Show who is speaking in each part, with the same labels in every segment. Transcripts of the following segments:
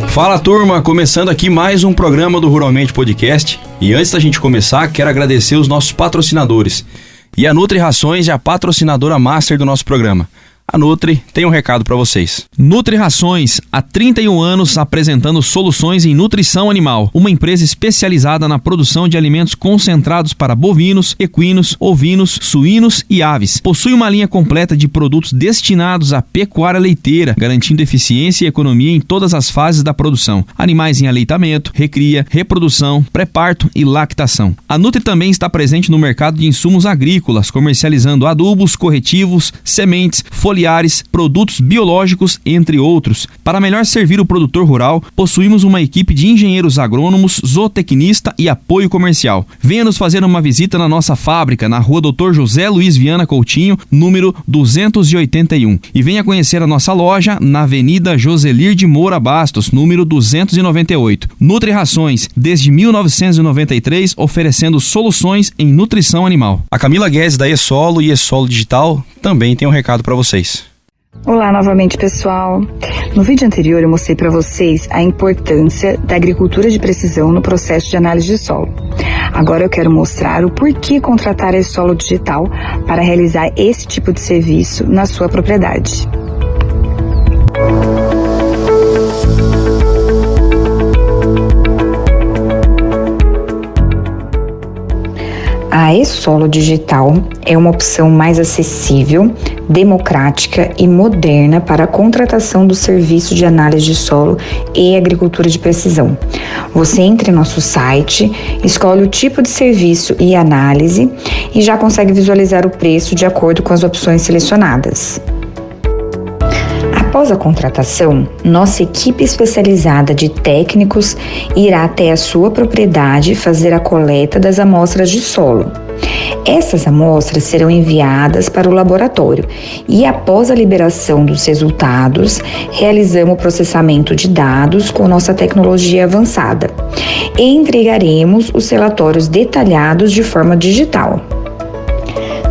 Speaker 1: Fala turma, começando aqui mais um programa do Ruralmente Podcast. E antes da gente começar, quero agradecer os nossos patrocinadores. E a Nutri Rações é a patrocinadora master do nosso programa. A Nutri tem um recado para vocês. Nutri Rações, há 31 anos apresentando soluções em nutrição animal. Uma empresa especializada na produção de alimentos concentrados para bovinos, equinos, ovinos, suínos e aves. Possui uma linha completa de produtos destinados à pecuária leiteira, garantindo eficiência e economia em todas as fases da produção. Animais em aleitamento, recria, reprodução, pré-parto e lactação. A Nutri também está presente no mercado de insumos agrícolas, comercializando adubos, corretivos, sementes, foliares, produtos biológicos, entre outros. Para melhor servir o produtor rural, possuímos uma equipe de engenheiros agrônomos, zootecnista e apoio comercial. Venha nos fazer uma visita na nossa fábrica, na rua Dr. José Luiz Viana Coutinho, número 281. E venha conhecer a nossa loja na Avenida Joselir de Moura Bastos, número 298. Nutri Rações, desde 1993, oferecendo soluções em nutrição animal. A Camila Guedes, da E-Solo e E-Solo Digital, também tem um recado para vocês.
Speaker 2: Olá novamente, pessoal. No vídeo anterior eu mostrei para vocês a importância da agricultura de precisão no processo de análise de solo. Agora eu quero mostrar o porquê contratar a E-Solo Digital para realizar esse tipo de serviço na sua propriedade. A E-Solo Digital é uma opção mais acessível, democrática e moderna para a contratação do serviço de análise de solo e agricultura de precisão. Você entra em nosso site, escolhe o tipo de serviço e análise e já consegue visualizar o preço de acordo com as opções selecionadas. Após a contratação, nossa equipe especializada de técnicos irá até a sua propriedade fazer a coleta das amostras de solo. Essas amostras serão enviadas para o laboratório e, após a liberação dos resultados, realizamos o processamento de dados com nossa tecnologia avançada e entregaremos os relatórios detalhados de forma digital.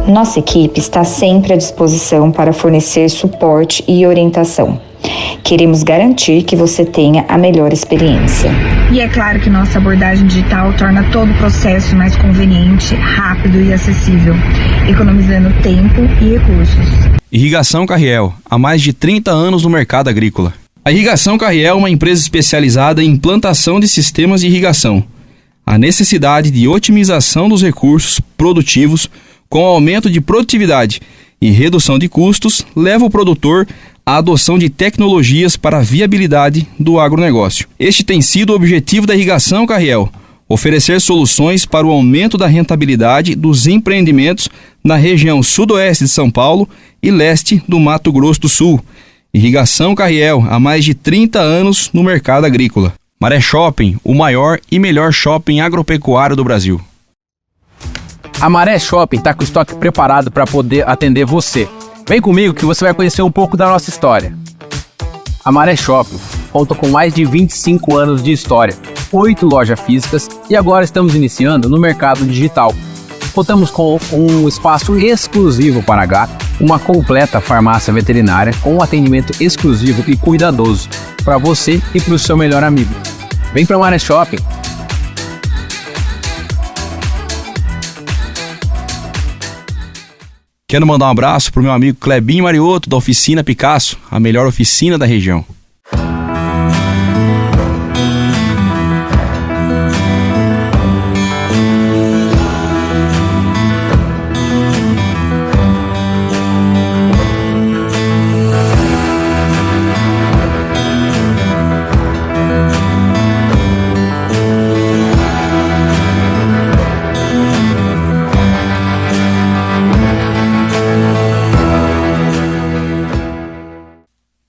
Speaker 2: Nossa equipe está sempre à disposição para fornecer suporte e orientação. Queremos garantir que você tenha a melhor experiência.
Speaker 3: E é claro que nossa abordagem digital torna todo o processo mais conveniente, rápido e acessível, economizando tempo e recursos.
Speaker 1: Irrigação Carriel, há mais de 30 anos no mercado agrícola. A Irrigação Carriel é uma empresa especializada em implantação de sistemas de irrigação. A necessidade de otimização dos recursos produtivos com aumento de produtividade e redução de custos leva o produtor à adoção de tecnologias para a viabilidade do agronegócio. Este tem sido o objetivo da Irrigação Carriel, oferecer soluções para o aumento da rentabilidade dos empreendimentos na região sudoeste de São Paulo e leste do Mato Grosso do Sul. Irrigação Carriel, há mais de 30 anos no mercado agrícola. Maré Shopping, o maior e melhor shopping agropecuário do Brasil.
Speaker 4: A Maré Shopping está com o estoque preparado para poder atender você. Vem comigo que você vai conhecer um pouco da nossa história. A Maré Shopping conta com mais de 25 anos de história, 8 lojas físicas e agora estamos iniciando no mercado digital. Contamos com um espaço exclusivo para gato, uma completa farmácia veterinária com um atendimento exclusivo e cuidadoso para você e para o seu melhor amigo. Vem para a Maré Shopping.
Speaker 1: Quero mandar um abraço pro meu amigo Clebinho Mariotto, da Oficina Picasso, a melhor oficina da região.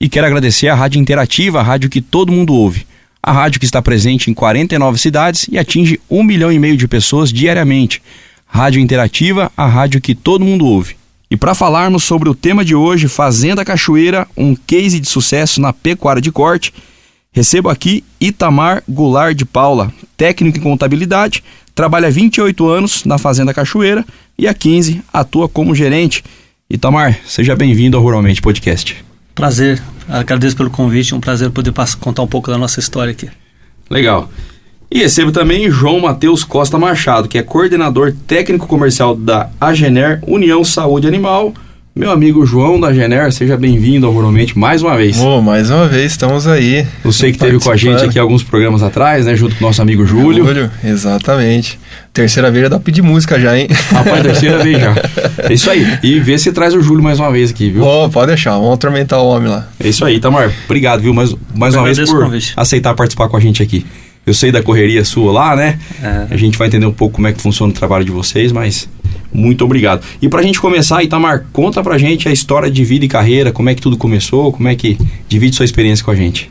Speaker 1: E quero agradecer à Rádio Interativa, a rádio que todo mundo ouve. A rádio que está presente em 49 cidades e atinge 1,5 milhão de pessoas diariamente. Rádio Interativa, a rádio que todo mundo ouve. E para falarmos sobre o tema de hoje, Fazenda Cachoeira, um case de sucesso na pecuária de corte, recebo aqui Itamar Goulart de Paula, técnico em contabilidade, trabalha há 28 anos na Fazenda Cachoeira e há 15 atua como gerente. Itamar, seja bem-vindo ao Ruralmente Podcast.
Speaker 5: Prazer, agradeço pelo convite, um prazer poder contar um pouco da nossa história aqui.
Speaker 1: Legal. E recebo também João Matheus Costa Machado, que é coordenador técnico comercial da Agener União Saúde Animal. Meu amigo João da Agener, seja bem-vindo ao Ruralmente mais uma vez.
Speaker 6: Mais uma vez, estamos aí.
Speaker 1: Você que esteve com a gente aqui alguns programas atrás, né? Junto com o nosso amigo Júlio.
Speaker 6: Exatamente. Terceira vez já dá pra pedir música já, hein?
Speaker 1: Rapaz, terceira vez já. É isso aí. E vê se traz o Júlio mais uma vez aqui, viu?
Speaker 6: Pode deixar, vamos atormentar o homem lá.
Speaker 1: É isso aí, Itamar. Obrigado, viu? Mais uma vez por aceitar participar com a gente aqui. Eu sei da correria sua lá, né? A gente vai entender um pouco como é que funciona o trabalho de vocês, mas muito obrigado. E pra gente começar, Itamar, conta pra gente a história de vida e carreira, como é que tudo começou, como é que divide sua experiência com a gente.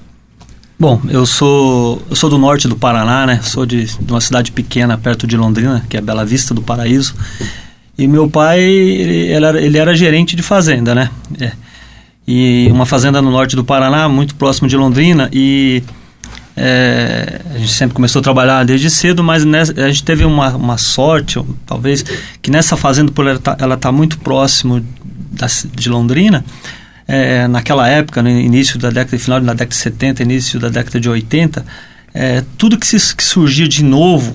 Speaker 5: Bom, eu sou do norte do Paraná, né? Sou de uma cidade pequena perto de Londrina, que é Bela Vista do Paraíso. E meu pai, ele era gerente de fazenda, né? E uma fazenda no norte do Paraná, muito próximo de Londrina, e a gente sempre começou a trabalhar desde cedo, mas a gente teve uma sorte, talvez, que nessa fazenda, por ela tá muito próximo de Londrina, naquela época, no início da década, final da década de 70, início da década de 80, tudo que surgia de novo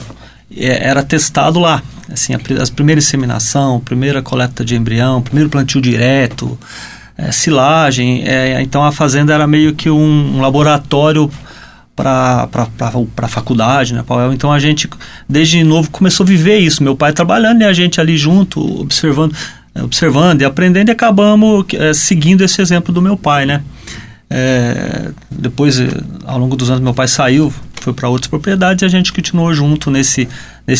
Speaker 5: era testado lá. Assim, a primeira inseminação, a primeira coleta de embrião, o primeiro plantio direto, silagem. Então a fazenda era meio que um laboratório para a faculdade, né? Então a gente desde novo começou a viver isso, meu pai trabalhando e a gente ali junto, observando e aprendendo, e acabamos seguindo esse exemplo do meu pai, né? Depois, ao longo dos anos, meu pai saiu, foi para outras propriedades e a gente continuou junto nesse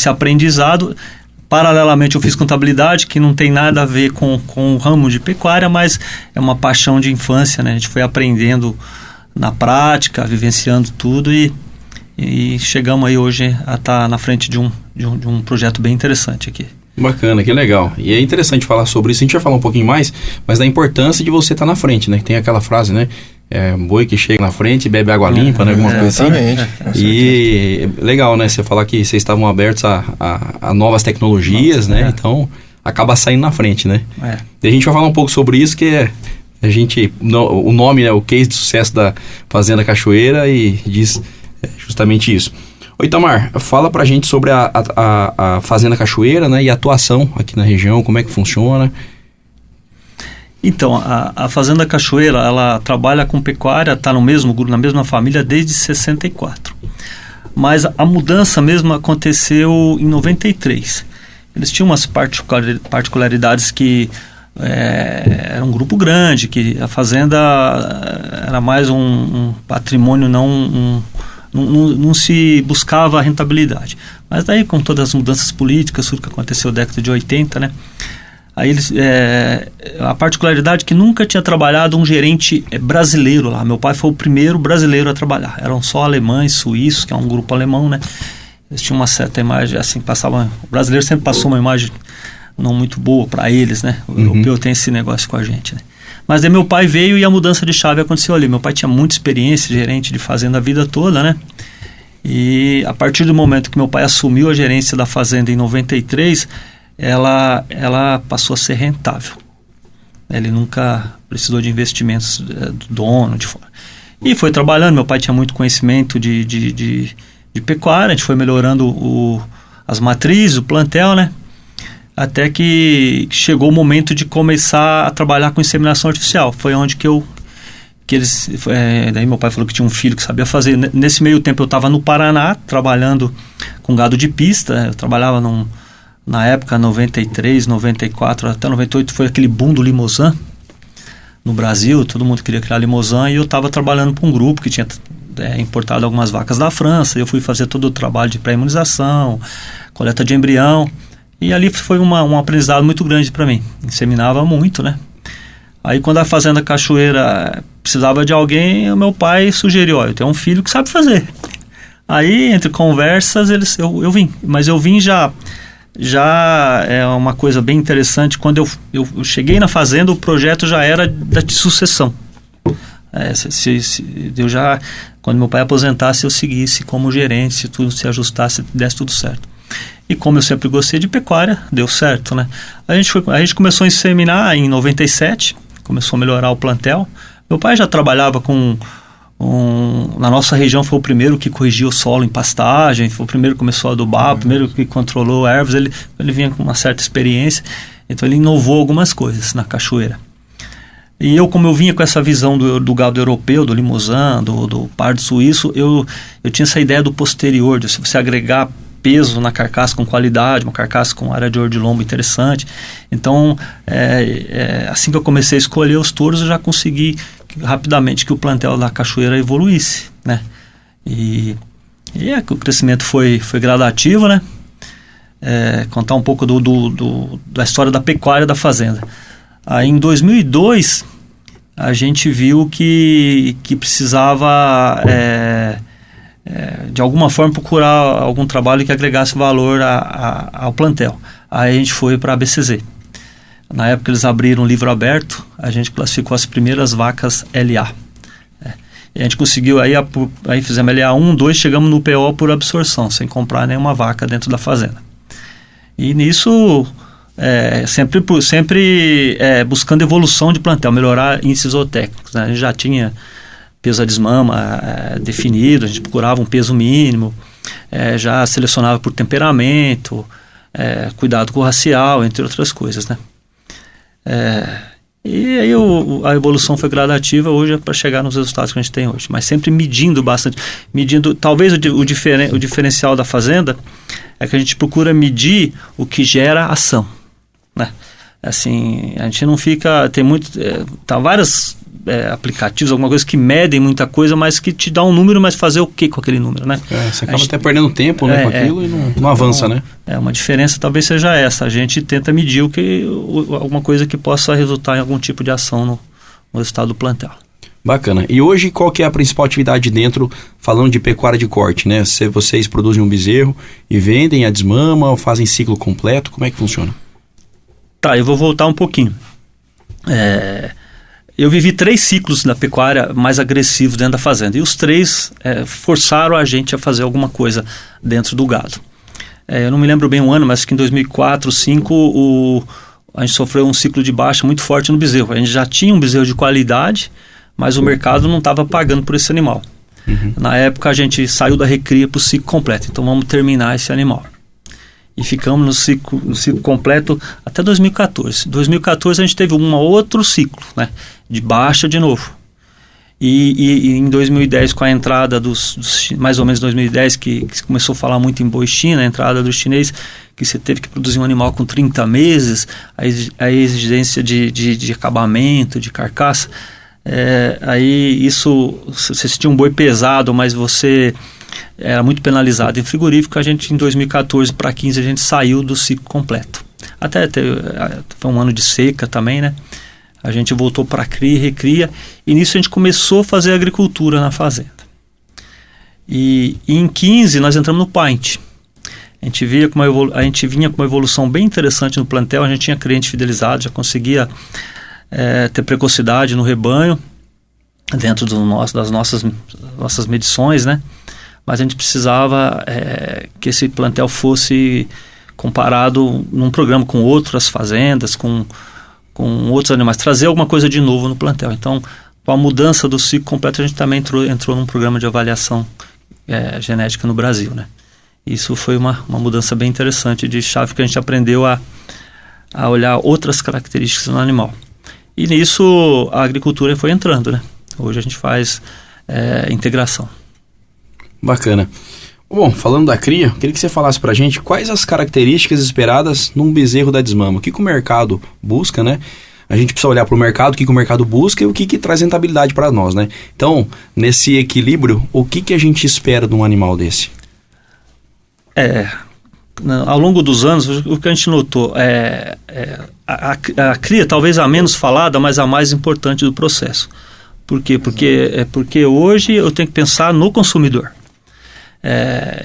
Speaker 5: aprendizado. Paralelamente eu fiz contabilidade, que não tem nada a ver com o ramo de pecuária, mas é uma paixão de infância, né? A gente foi aprendendo na prática, vivenciando tudo e chegamos aí hoje a estar na frente de um projeto bem interessante aqui.
Speaker 1: Bacana, que legal. E é interessante falar sobre isso, a gente vai falar um pouquinho mais, mas da importância de você estar na frente, né? Tem aquela frase, né? Boi que chega na frente, bebe água limpa, né? Alguma coisa assim. E legal, né? Você falar que vocês estavam abertos a novas tecnologias, né? Então, acaba saindo na frente, né? E a gente vai falar um pouco sobre isso, que o nome é o case de sucesso da Fazenda Cachoeira e diz justamente isso. Ô Itamar, fala pra gente sobre a Fazenda Cachoeira, né, e a atuação aqui na região, como é que funciona.
Speaker 5: Então, a Fazenda Cachoeira, ela trabalha com pecuária, está na mesma família desde 64. Mas a mudança mesmo aconteceu em 93. Eles tinham umas particularidades que era um grupo grande, que a fazenda era mais um patrimônio, não se buscava a rentabilidade. Mas daí, com todas as mudanças políticas, tudo que aconteceu na década de 80, né? Aí eles, a particularidade é que nunca tinha trabalhado um gerente brasileiro lá. Meu pai foi o primeiro brasileiro a trabalhar. Eram só alemães, suíços, que é um grupo alemão, né? Eles tinham uma certa imagem, assim, o brasileiro sempre passou uma imagem não muito boa para eles, né? O europeu tem esse negócio com a gente, né? Mas daí meu pai veio e a mudança de chave aconteceu ali. Meu pai tinha muita experiência, gerente de fazenda a vida toda, né? E a partir do momento que meu pai assumiu a gerência da fazenda em 93, ela passou a ser rentável. Ele nunca precisou de investimentos do dono, de fora. E foi trabalhando, meu pai tinha muito conhecimento de pecuária, a gente foi melhorando as matrizes, o plantel, né? Até que chegou o momento de começar a trabalhar com inseminação artificial. Foi onde daí meu pai falou que tinha um filho que sabia fazer. Nesse meio tempo eu estava no Paraná, trabalhando com gado de pista. Eu trabalhava na época, 93, 94, até 98, foi aquele boom do Limousin no Brasil. Todo mundo queria criar Limousin e eu estava trabalhando para um grupo que tinha importado algumas vacas da França. Eu fui fazer todo o trabalho de pré-imunização, coleta de embrião. E ali foi um aprendizado muito grande para mim. Inseminava muito, né? Aí quando a Fazenda Cachoeira precisava de alguém, o meu pai sugeriu, eu tenho um filho que sabe fazer. Aí, entre conversas, eu vim. Mas eu vim já é uma coisa bem interessante. Quando eu cheguei na fazenda, o projeto já era de sucessão. Quando meu pai aposentasse, eu seguisse como gerente, se tudo se ajustasse, desse tudo certo. E como eu sempre gostei de pecuária, deu certo, né? A gente começou a inseminar em 97, começou a melhorar o plantel. Meu pai já trabalhava na nossa região, foi o primeiro que corrigiu o solo em pastagem, foi o primeiro que começou a adubar, o primeiro que controlou ervas. Ele vinha com uma certa experiência, então ele inovou algumas coisas na cachoeira. E como eu vinha com essa visão do gado europeu, do limousin, do pardo suíço, eu tinha essa ideia do posterior, de você agregar peso na carcaça com qualidade, uma carcaça com área de ouro de lombo interessante. Então, assim que eu comecei a escolher os touros, eu já consegui rapidamente que o plantel da cachoeira evoluísse, né? E o crescimento foi gradativo, né? Contar um pouco da história da pecuária da fazenda. Aí em 2002 a gente viu que precisava de alguma forma procurar algum trabalho que agregasse valor ao plantel. Aí a gente foi para a BCZ. Na época eles abriram um livro aberto, a gente classificou as primeiras vacas LA. E a gente conseguiu, aí fizemos LA 1, 2, chegamos no PO por absorção, sem comprar nenhuma vaca dentro da fazenda. E nisso, sempre buscando evolução de plantel, melhorar índices zootécnicos, né? A gente já tinha peso a desmama definido, a gente procurava um peso mínimo, já selecionava por temperamento, cuidado com o racial, entre outras coisas, né? E aí a evolução foi gradativa hoje para chegar nos resultados que a gente tem hoje, mas sempre medindo bastante, talvez o diferencial da fazenda é que a gente procura medir o que gera ação, né? Assim, a gente não fica, tem muito, vários aplicativos, alguma coisa que medem muita coisa, mas que te dá um número, mas fazer o que com aquele número, né?
Speaker 1: Você acaba até perdendo tempo, né, com aquilo e não avança, né? Uma
Speaker 5: diferença talvez seja essa, a gente tenta medir alguma coisa que possa resultar em algum tipo de ação no resultado do plantel.
Speaker 1: Bacana. E hoje qual que é a principal atividade dentro, falando de pecuária de corte, né? Vocês produzem um bezerro e vendem a desmama ou fazem ciclo completo, como é que funciona?
Speaker 5: Tá, eu vou voltar um pouquinho. Eu vivi 3 ciclos da pecuária mais agressivos dentro da fazenda. E os 3 forçaram a gente a fazer alguma coisa dentro do gado. Eu não me lembro bem o ano, mas que em 2004, 2005, a gente sofreu um ciclo de baixa muito forte no bezerro. A gente já tinha um bezerro de qualidade, mas o mercado não estava pagando por esse animal. Uhum. Na época, a gente saiu da recria para o ciclo completo. Então, vamos terminar esse animal. E ficamos no ciclo completo até 2014. Em 2014 a gente teve um outro ciclo, né, de baixa de novo. E em 2010, com a entrada mais ou menos 2010, que começou a falar muito em boi China, a entrada do chinês, que você teve que produzir um animal com 30 meses, a exigência de acabamento, de carcaça, aí isso, você tinha um boi pesado, mas você era muito penalizado em frigorífico. A gente em 2014 para 2015 a gente saiu do ciclo completo. Até foi um ano de seca também, né? A gente voltou para cria e recria, e nisso a gente começou a fazer agricultura na fazenda. E em 2015 nós entramos no Paint. A gente vinha com uma evolução bem interessante no plantel, a gente tinha cliente fidelizado, já conseguia ter precocidade no rebanho, dentro das nossas medições, né? Mas a gente precisava que esse plantel fosse comparado num programa com outras fazendas, com outros animais, trazer alguma coisa de novo no plantel. Então, com a mudança do ciclo completo, a gente também entrou num programa de avaliação genética no Brasil, né? Isso foi uma mudança bem interessante de chave, que a gente aprendeu a olhar outras características no animal. E nisso a agricultura foi entrando, né? Hoje a gente faz integração.
Speaker 1: Bacana. Bom, falando da cria, queria que você falasse pra gente quais as características esperadas num bezerro da desmama. O que o mercado busca, né? A gente precisa olhar para o mercado, o que o mercado busca e o que traz rentabilidade para nós, né? Então, nesse equilíbrio, o que a gente espera de um animal desse?
Speaker 5: Ao longo dos anos, o que a gente notou a cria, talvez a menos falada, mas a mais importante do processo. Por quê? Porque hoje eu tenho que pensar no consumidor.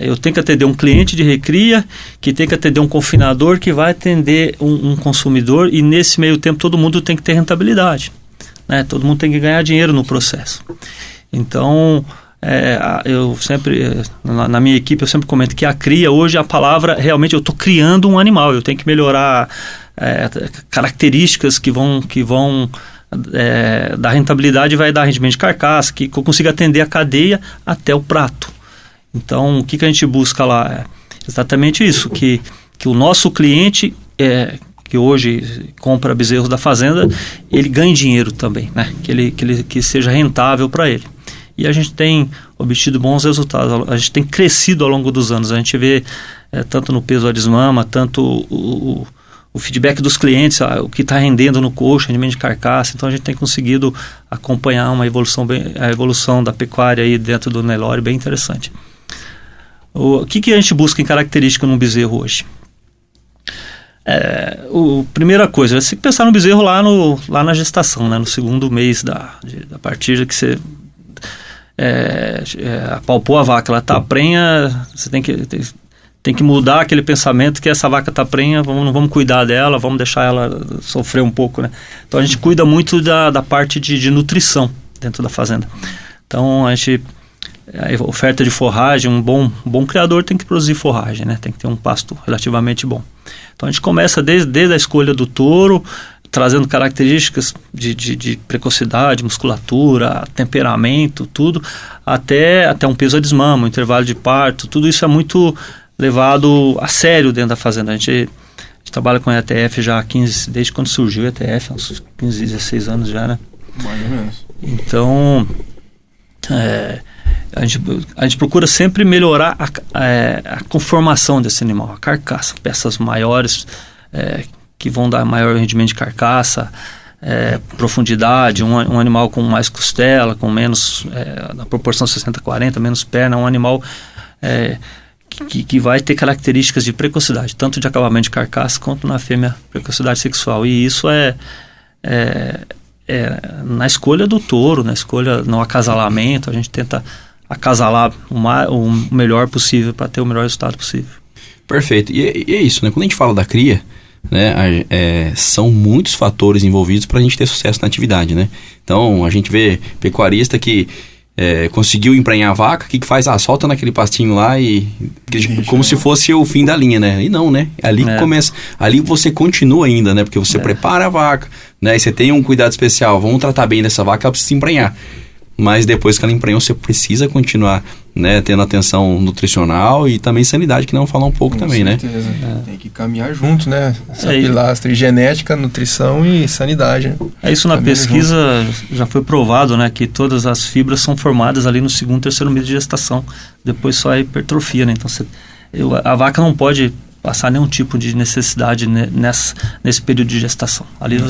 Speaker 5: Eu tenho que atender um cliente de recria, que tem que atender um confinador, que vai atender um consumidor, e nesse meio tempo todo mundo tem que ter rentabilidade, né? Todo mundo tem que ganhar dinheiro no processo. Então, eu sempre, na minha equipe, eu sempre comento que a cria, hoje a palavra, realmente eu estou criando um animal, eu tenho que melhorar características que vão dar rentabilidade, vai dar rendimento de carcaça, que eu consiga atender a cadeia até o prato. Então, o que a gente busca lá? É exatamente isso, que o nosso cliente, que hoje compra bezerros da fazenda, ele ganhe dinheiro também, né? Que seja rentável para ele. E a gente tem obtido bons resultados, a gente tem crescido ao longo dos anos, a gente vê tanto no peso a desmama, tanto o feedback dos clientes, o que está rendendo no coxo, rendimento de carcaça. Então a gente tem conseguido acompanhar a evolução da pecuária aí dentro do Nelore, bem interessante. O que a gente busca em característica num bezerro hoje? Primeira coisa, você tem que pensar no bezerro lá na gestação, né? No segundo mês da partida que você apalpou a vaca, ela está prenha, você tem que mudar aquele pensamento que essa vaca está prenha, não vamos cuidar dela, vamos deixar ela sofrer um pouco, né? Então a gente cuida muito da parte de nutrição dentro da fazenda. Então a oferta de forragem, um bom criador tem que produzir forragem, né? Tem que ter um pasto relativamente bom. Então a gente começa desde a escolha do touro, trazendo características de precocidade, musculatura, temperamento, tudo, até um peso a desmama, um intervalo de parto, tudo isso é muito levado a sério dentro da fazenda. A gente trabalha com ETF já há desde quando surgiu o ETF, uns 15, 16 anos já, né?
Speaker 6: Mais ou menos.
Speaker 5: Então, a gente procura sempre melhorar a conformação desse animal, a carcaça, peças maiores que vão dar maior rendimento de carcaça, profundidade, um animal com mais costela, com menos, na proporção 60-40, menos perna, um animal que vai ter características de precocidade, tanto de acabamento de carcaça quanto na fêmea precocidade sexual. E isso na escolha do touro, no acasalamento, a gente tenta acasalar o melhor possível para ter o melhor resultado possível.
Speaker 1: Perfeito. E é isso, né? Quando a gente fala da cria, né, são muitos fatores envolvidos para a gente ter sucesso na atividade, né? Então, a gente vê pecuarista que conseguiu emprenhar a vaca, o que faz? Solta naquele pastinho lá como se fosse o fim da linha, né? E não, né? Ali que começa, ali você continua ainda, né? Porque você prepara a vaca, né? E você tem um cuidado especial, vamos tratar bem dessa vaca, ela precisa emprenhar. Mas depois que ela emprenhou, você precisa continuar, né, tendo atenção nutricional e também sanidade, que não falar um pouco também, certeza,
Speaker 6: né? Tem que caminhar junto, né? Essa pilastra, genética, nutrição e sanidade.
Speaker 5: Isso na pesquisa já foi provado, né? Que todas as fibras são formadas ali no segundo, terceiro mês de gestação. Depois só a hipertrofia, né? Então a vaca não pode passar nenhum tipo de necessidade nesse período de gestação. Ali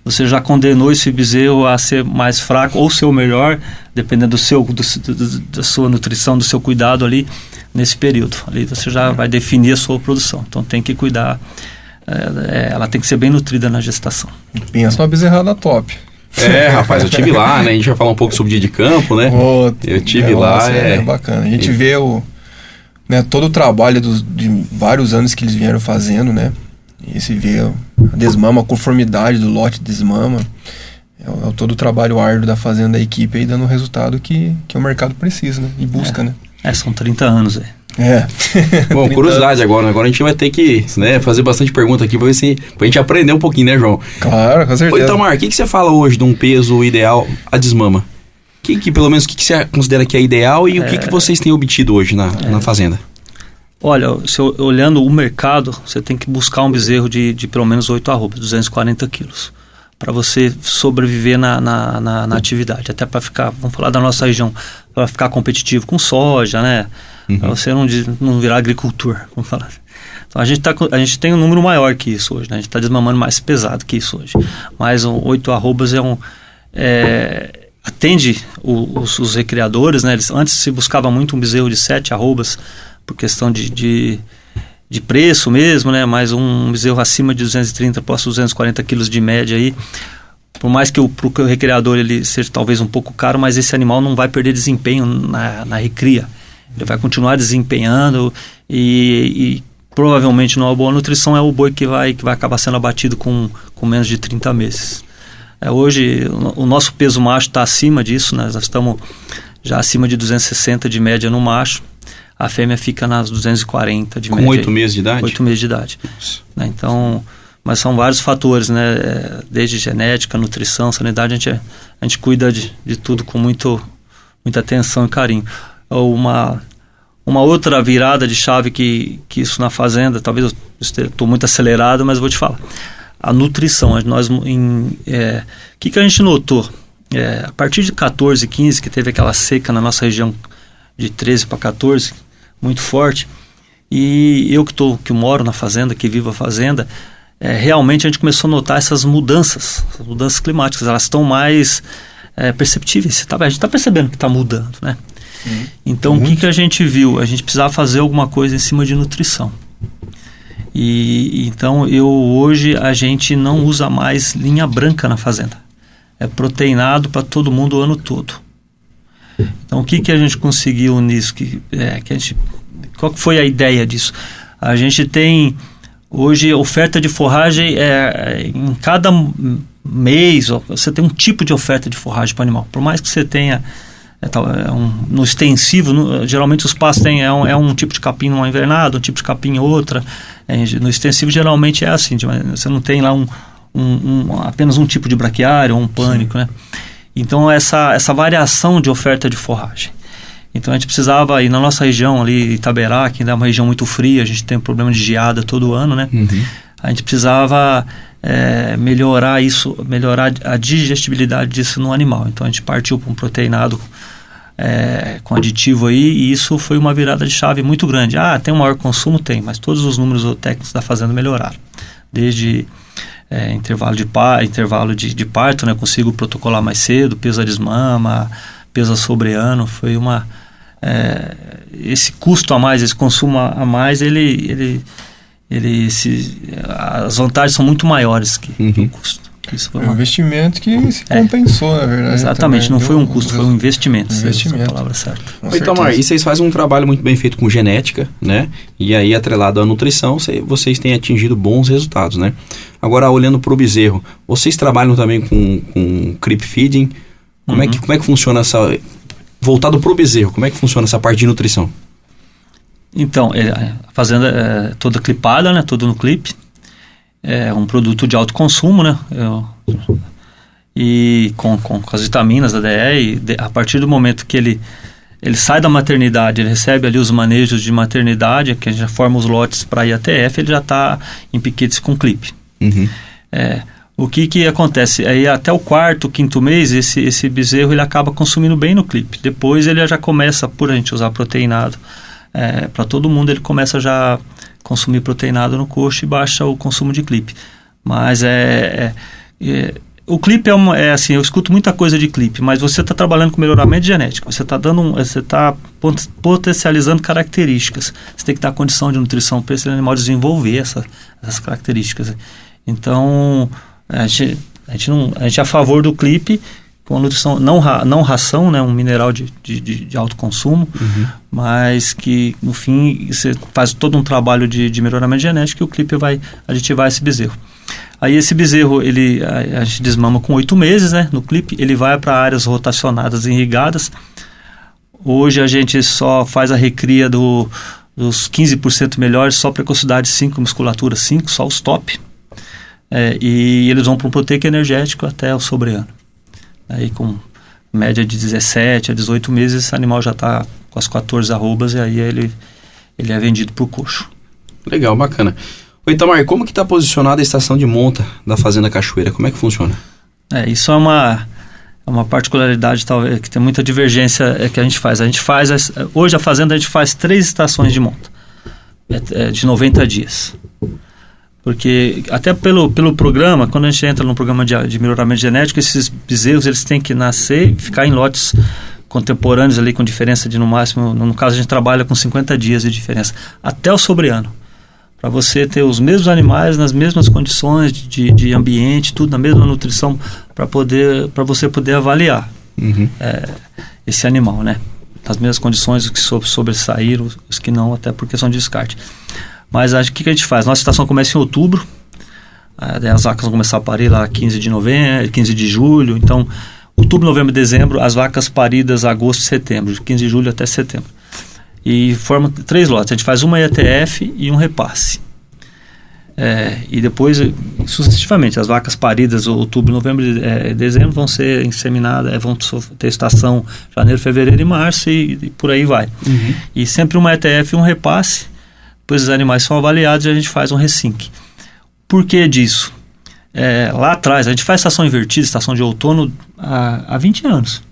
Speaker 5: você já condenou esse bezerro a ser mais fraco ou ser o melhor, dependendo da sua nutrição, do seu cuidado ali nesse período. Ali você já vai definir a sua produção. Então tem que cuidar, ela tem que ser bem nutrida na gestação.
Speaker 6: Pensa numa bezerrada top.
Speaker 1: Rapaz, eu tive lá, né? A gente vai falar um pouco sobre dia de campo, né? Eu tive lá.
Speaker 6: É bacana. A gente vê todo o trabalho de vários anos que eles vieram fazendo, né? E se vê a desmama, a conformidade do lote de desmama. Todo o trabalho árduo da fazenda, da equipe aí, dando o resultado que o mercado precisa, né? E busca, né?
Speaker 5: São 30 anos,
Speaker 1: Bom, curiosidade agora a gente vai ter que, né, fazer bastante pergunta aqui pra gente aprender um pouquinho, né, João?
Speaker 6: Claro, com certeza.
Speaker 1: Ô, Itamar, o que você fala hoje de um peso ideal a desmama? Pelo menos o que você considera que é ideal e o que vocês têm obtido hoje na fazenda?
Speaker 5: Olha, olhando o mercado, você tem que buscar um bezerro de pelo menos 8 arrobas, 240 quilos, para você sobreviver na atividade, até para ficar, vamos falar da nossa região, para ficar competitivo com soja, né? Para você não virar agricultor, vamos falar. Então a gente tem um número maior que isso hoje, né? A gente está desmamando mais pesado que isso hoje, mas 8 arrobas atende os recriadores, né? Antes se buscava muito um bezerro de 7 arrobas, por questão de preço mesmo, né? Mas um bezerro acima de 230, posso 240 quilos de média aí. Por mais que o recriador ele seja talvez um pouco caro, mas esse animal não vai perder desempenho na recria. Ele vai continuar desempenhando e provavelmente numa boa nutrição é o boi que vai acabar sendo abatido com menos de 30 meses. Hoje o nosso peso macho está acima disso, né? Nós estamos já acima de 260 de média no macho. A fêmea fica nas 240 de
Speaker 1: com
Speaker 5: média.
Speaker 1: Com 8 meses de idade?
Speaker 5: 8 meses de idade. Né? Então, mas são vários fatores, né? Desde genética, nutrição, sanidade, a gente cuida de tudo com muita atenção e carinho. Uma outra virada de chave que isso na fazenda, talvez eu estou muito acelerado, mas eu vou te falar. A nutrição, que a gente notou? A partir de 14, 15, que teve aquela seca na nossa região de 13 para 14, muito forte, e eu que moro na fazenda, que vivo a fazenda, realmente a gente começou a notar essas mudanças climáticas, elas estão mais perceptíveis. A gente está percebendo que está mudando, né? Então, o que a gente viu? A gente precisava fazer alguma coisa em cima de nutrição. Então, hoje a gente não usa mais linha branca na fazenda. É proteinado para todo mundo o ano todo. Então, o que a gente conseguiu nisso? Qual que foi a ideia disso? A gente tem, hoje, oferta de forragem em cada mês, você tem um tipo de oferta de forragem para o animal. Por mais que você tenha... no extensivo, geralmente os pastos têm um tipo de capim numa invernada, um tipo de capim em outra. No extensivo geralmente é assim, você não tem lá apenas um tipo de braquiário ou um pânico, né? Então essa variação de oferta de forragem. Então a gente precisava, e na nossa região ali, Itaberá, que ainda é uma região muito fria, a gente tem um problema de geada todo ano, né? A gente precisava melhorar a digestibilidade disso no animal. Então a gente partiu para um proteinado com aditivo aí, e isso foi uma virada de chave muito grande. Tem um maior consumo? Tem, mas todos os números técnicos da fazenda melhoraram. Desde intervalo de parto, né? Consigo protocolar mais cedo, peso a desmama, peso a sobre ano. Foi esse custo a mais, esse consumo a mais, as vantagens são muito maiores que o custo. Isso foi
Speaker 6: um investimento que se compensou, na verdade.
Speaker 5: Exatamente,
Speaker 6: também
Speaker 5: não foi um custo, foi um investimento.
Speaker 6: Investimento.
Speaker 5: Essa é a palavra certa.
Speaker 1: Então, Mar, e vocês fazem um trabalho muito bem feito com genética, né? E aí, atrelado à nutrição, vocês têm atingido bons resultados, né? Agora, olhando para o bezerro, vocês trabalham também com creep feeding? Como é que funciona voltado para o bezerro, como é que funciona essa parte de nutrição?
Speaker 5: Então, a fazenda é toda clipada, né? Toda no clipe. É um produto de alto consumo, né? E com as vitaminas da DE, a partir do momento que ele sai da maternidade, ele recebe ali os manejos de maternidade, que a gente já forma os lotes para IATF, ele já está em piquetes com clipe. O que acontece? Aí até o quarto, quinto mês, esse bezerro ele acaba consumindo bem no clipe. Depois ele já começa, por a gente usar proteinado, para todo mundo, ele começa já a consumir proteinado no coxo e baixa o consumo de clipe. Mas o clipe assim, eu escuto muita coisa de clipe, mas você está trabalhando com melhoramento genético, você está potencializando características, você tem que dar condição de nutrição para esse animal desenvolver essas características. Então a gente é a favor do clipe com nutrição, não ração, né, um mineral de alto consumo, mas que no fim você faz todo um trabalho de melhoramento genético e o clipe vai aditivar esse bezerro. Aí esse bezerro, a gente desmama com 8 meses, né? No clipe, ele vai para áreas rotacionadas e irrigadas. Hoje a gente só faz a recria dos 15% melhores, só precocidade 5, musculatura 5, só os top. E eles vão para um proteico energético até o sobre-ano. Aí com média de 17 a 18 meses, esse animal já está com as 14 arrobas e aí ele é vendido para o coxo.
Speaker 1: Legal, bacana. Itamar, como que está posicionada a estação de monta da Fazenda Cachoeira? Como é que funciona?
Speaker 5: Isso é uma particularidade talvez que tem muita divergência que a gente faz. Hoje a Fazenda a gente faz 3 estações de monta de 90 dias. Porque até pelo programa, quando a gente entra no programa de melhoramento genético, esses bezerros eles têm que nascer e ficar em lotes contemporâneos ali com diferença de no máximo, no caso a gente trabalha com 50 dias de diferença, até o sobre-ano. Para você ter os mesmos animais nas mesmas condições de ambiente, tudo na mesma nutrição, para você poder avaliar esse animal, né? Nas mesmas condições, os que sobressaíram, os que não, até por questão de descarte. Mas o que a gente faz? Nossa estação começa em outubro, as vacas vão começar a parir lá 15 de julho, então outubro, novembro e dezembro, as vacas paridas agosto e setembro, de 15 de julho até setembro. E forma 3 lotes. A gente faz uma ETF e um repasse. E depois, sucessivamente, as vacas paridas outubro, novembro e dezembro vão ser inseminadas, vão ter estação janeiro, fevereiro e março e por aí vai.
Speaker 1: Uhum.
Speaker 5: E sempre uma ETF e um repasse. Depois os animais são avaliados e a gente faz um resync. Por que disso? Lá atrás, a gente faz estação invertida, estação de outono há 20 anos.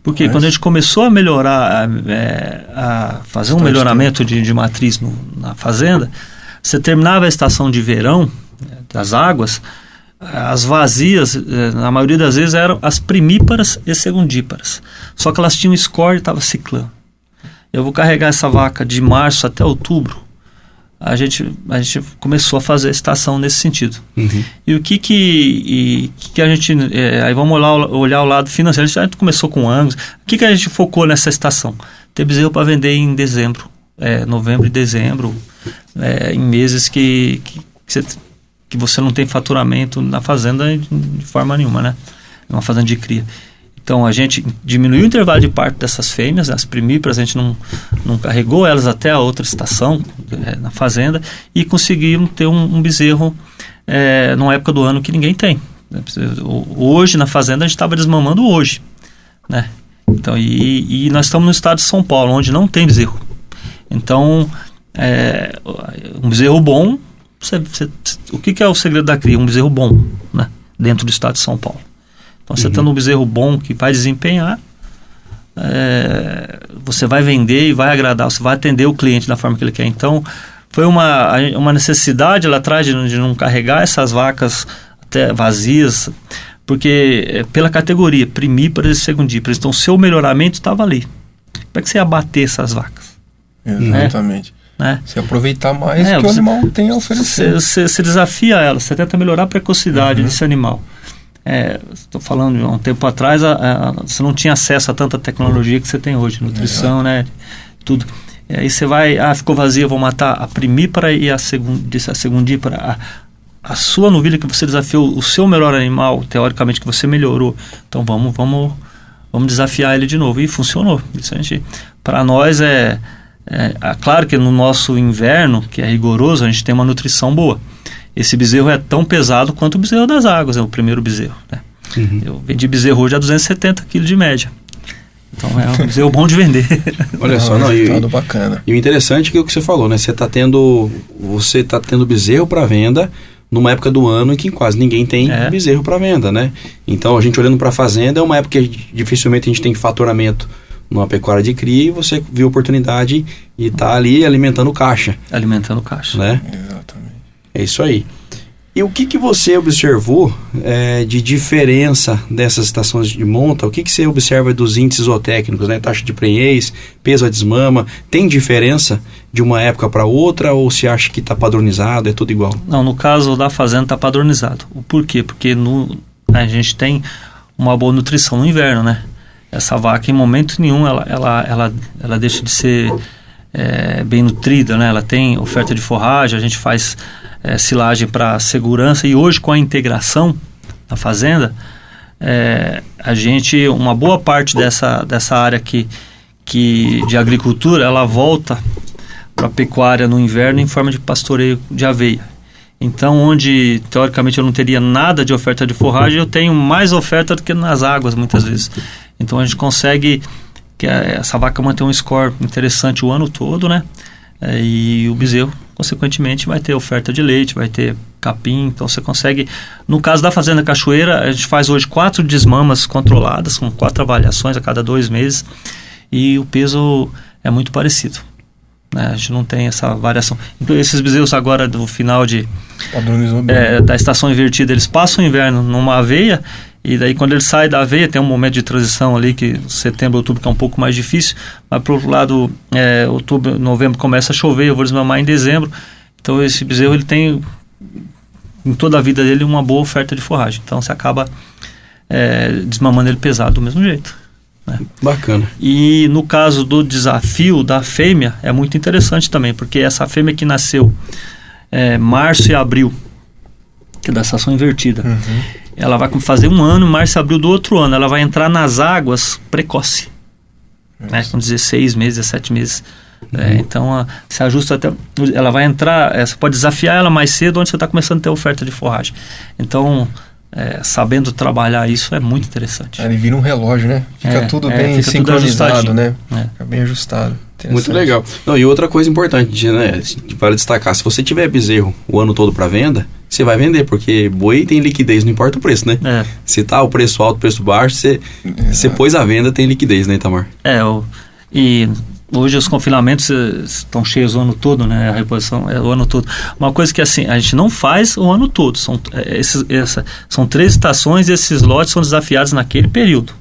Speaker 5: Porque quando a gente começou a melhorar, a fazer um melhoramento de matriz na fazenda, você terminava a estação de verão das águas, as vazias, na maioria das vezes, eram as primíparas e segundíparas. Só que elas tinham score e estavam ciclando. Eu vou carregar essa vaca de março até outubro. A gente começou a fazer a estação nesse sentido. Uhum. E o que a gente... aí vamos olhar o lado financeiro. A gente começou com Angus. O que a gente focou nessa estação? Ter bezerro para vender em dezembro. Novembro e dezembro. Em meses que você não tem faturamento na fazenda de forma nenhuma, né? Uma fazenda de cria. Então a gente diminuiu o intervalo de parto dessas fêmeas, as primíparas, a gente não carregou elas até a outra estação na fazenda e conseguimos ter um bezerro numa época do ano que ninguém tem. Hoje na fazenda a gente estava desmamando hoje, né? Então, e nós estamos no estado de São Paulo, onde não tem bezerro. Então, um bezerro bom, o que é o segredo da cria? Um bezerro bom, né? Dentro do estado de São Paulo. Então, você tendo um bezerro bom que vai desempenhar, você vai vender e vai agradar, você vai atender o cliente da forma que ele quer. Então, foi uma necessidade lá atrás de não carregar essas vacas até vazias, porque pela categoria, primíparas e segundíparas, então o seu melhoramento estava ali. Como é que você ia bater essas vacas?
Speaker 6: Exatamente.
Speaker 5: Né?
Speaker 6: Você aproveitar mais o que o animal tem a oferecer.
Speaker 5: Você desafia ela, você tenta melhorar a precocidade desse animal. Estou falando de um tempo atrás, você não tinha acesso a tanta tecnologia que você tem hoje, nutrição, né? Tudo. Aí você vai, ficou vazia, vou matar a primípara e a segundípara. A sua novilha que você desafiou, o seu melhor animal, teoricamente, que você melhorou. Então vamos desafiar ele de novo. E funcionou. Isso para nós claro que no nosso inverno, que é rigoroso, a gente tem uma nutrição boa. Esse bezerro é tão pesado quanto o bezerro das águas, o primeiro bezerro, né? Uhum. Eu vendi bezerro hoje a 270 kg de média. Então é um bezerro bom de vender.
Speaker 1: Olha só,
Speaker 6: bacana.
Speaker 1: E o interessante é que o que você falou, né? Você tá tendo bezerro para venda numa época do ano em que quase ninguém tem bezerro para venda, né? Então a gente olhando para a fazenda, é uma época que dificilmente a gente tem faturamento numa pecuária de cria, e você viu a oportunidade e tá ali alimentando caixa.
Speaker 5: Alimentando caixa.
Speaker 1: Né?
Speaker 6: Exatamente.
Speaker 1: É isso aí. E o que você observou de diferença dessas estações de monta? O que você observa dos índices zootécnicos, né? Taxa de prenhez, peso a desmama, tem diferença de uma época para outra, ou você acha que está padronizado, é tudo igual? Não,
Speaker 5: no caso da fazenda está padronizado. Por quê? Porque a gente tem uma boa nutrição no inverno, né? Essa vaca, em momento nenhum, ela deixa de ser bem nutrida, né? Ela tem oferta de forragem, a gente faz silagem para segurança, e hoje com a integração na fazenda, uma boa parte dessa área de agricultura, ela volta para a pecuária no inverno em forma de pastoreio de aveia. Então, onde teoricamente eu não teria nada de oferta de forragem, eu tenho mais oferta do que nas águas muitas vezes. Então a gente consegue que essa vaca manter um score interessante o ano todo, né? E o bezerro, consequentemente, vai ter oferta de leite, vai ter capim. Então você consegue, no caso da Fazenda Cachoeira, a gente faz hoje 4 desmamas controladas, com 4 avaliações a cada 2 meses, e o peso é muito parecido, né? A gente não tem essa variação. Então, esses bezerros agora do final da estação invertida, eles passam o inverno numa aveia, e daí quando ele sai da aveia, tem um momento de transição ali, que setembro, outubro, que é um pouco mais difícil, mas por outro lado, outubro, novembro começa a chover, eu vou desmamar em dezembro. Então esse bezerro, ele tem, em toda a vida dele, uma boa oferta de forragem. Então você acaba desmamando ele pesado do mesmo jeito, né?
Speaker 1: Bacana.
Speaker 5: E no caso do desafio da fêmea, é muito interessante também, porque essa fêmea que nasceu março e abril, que é da estação invertida, ela vai fazer 1 ano, março, abril do outro ano, ela vai entrar nas águas precoce, né? Com 16 meses, 17 meses. Então, se ajusta até... Ela vai entrar, você pode desafiar ela mais cedo, onde você está começando a ter oferta de forragem. Então, sabendo trabalhar isso é muito interessante.
Speaker 6: Ele vira um relógio, né? Fica tudo bem
Speaker 5: fica
Speaker 6: sincronizado,
Speaker 5: tudo
Speaker 6: né? Fica bem ajustado.
Speaker 1: Muito legal. Não, e outra coisa importante, né? Vale destacar, se você tiver bezerro o ano todo para venda, você vai vender, porque boi tem liquidez, não importa o preço, né? Se tá o preço alto, o preço baixo, você pôs a venda, tem liquidez, né, Itamar?
Speaker 5: E hoje os confinamentos estão cheios o ano todo, né? A reposição é o ano todo. Uma coisa que assim, a gente não faz o ano todo. São 3 estações e esses lotes são desafiados naquele período.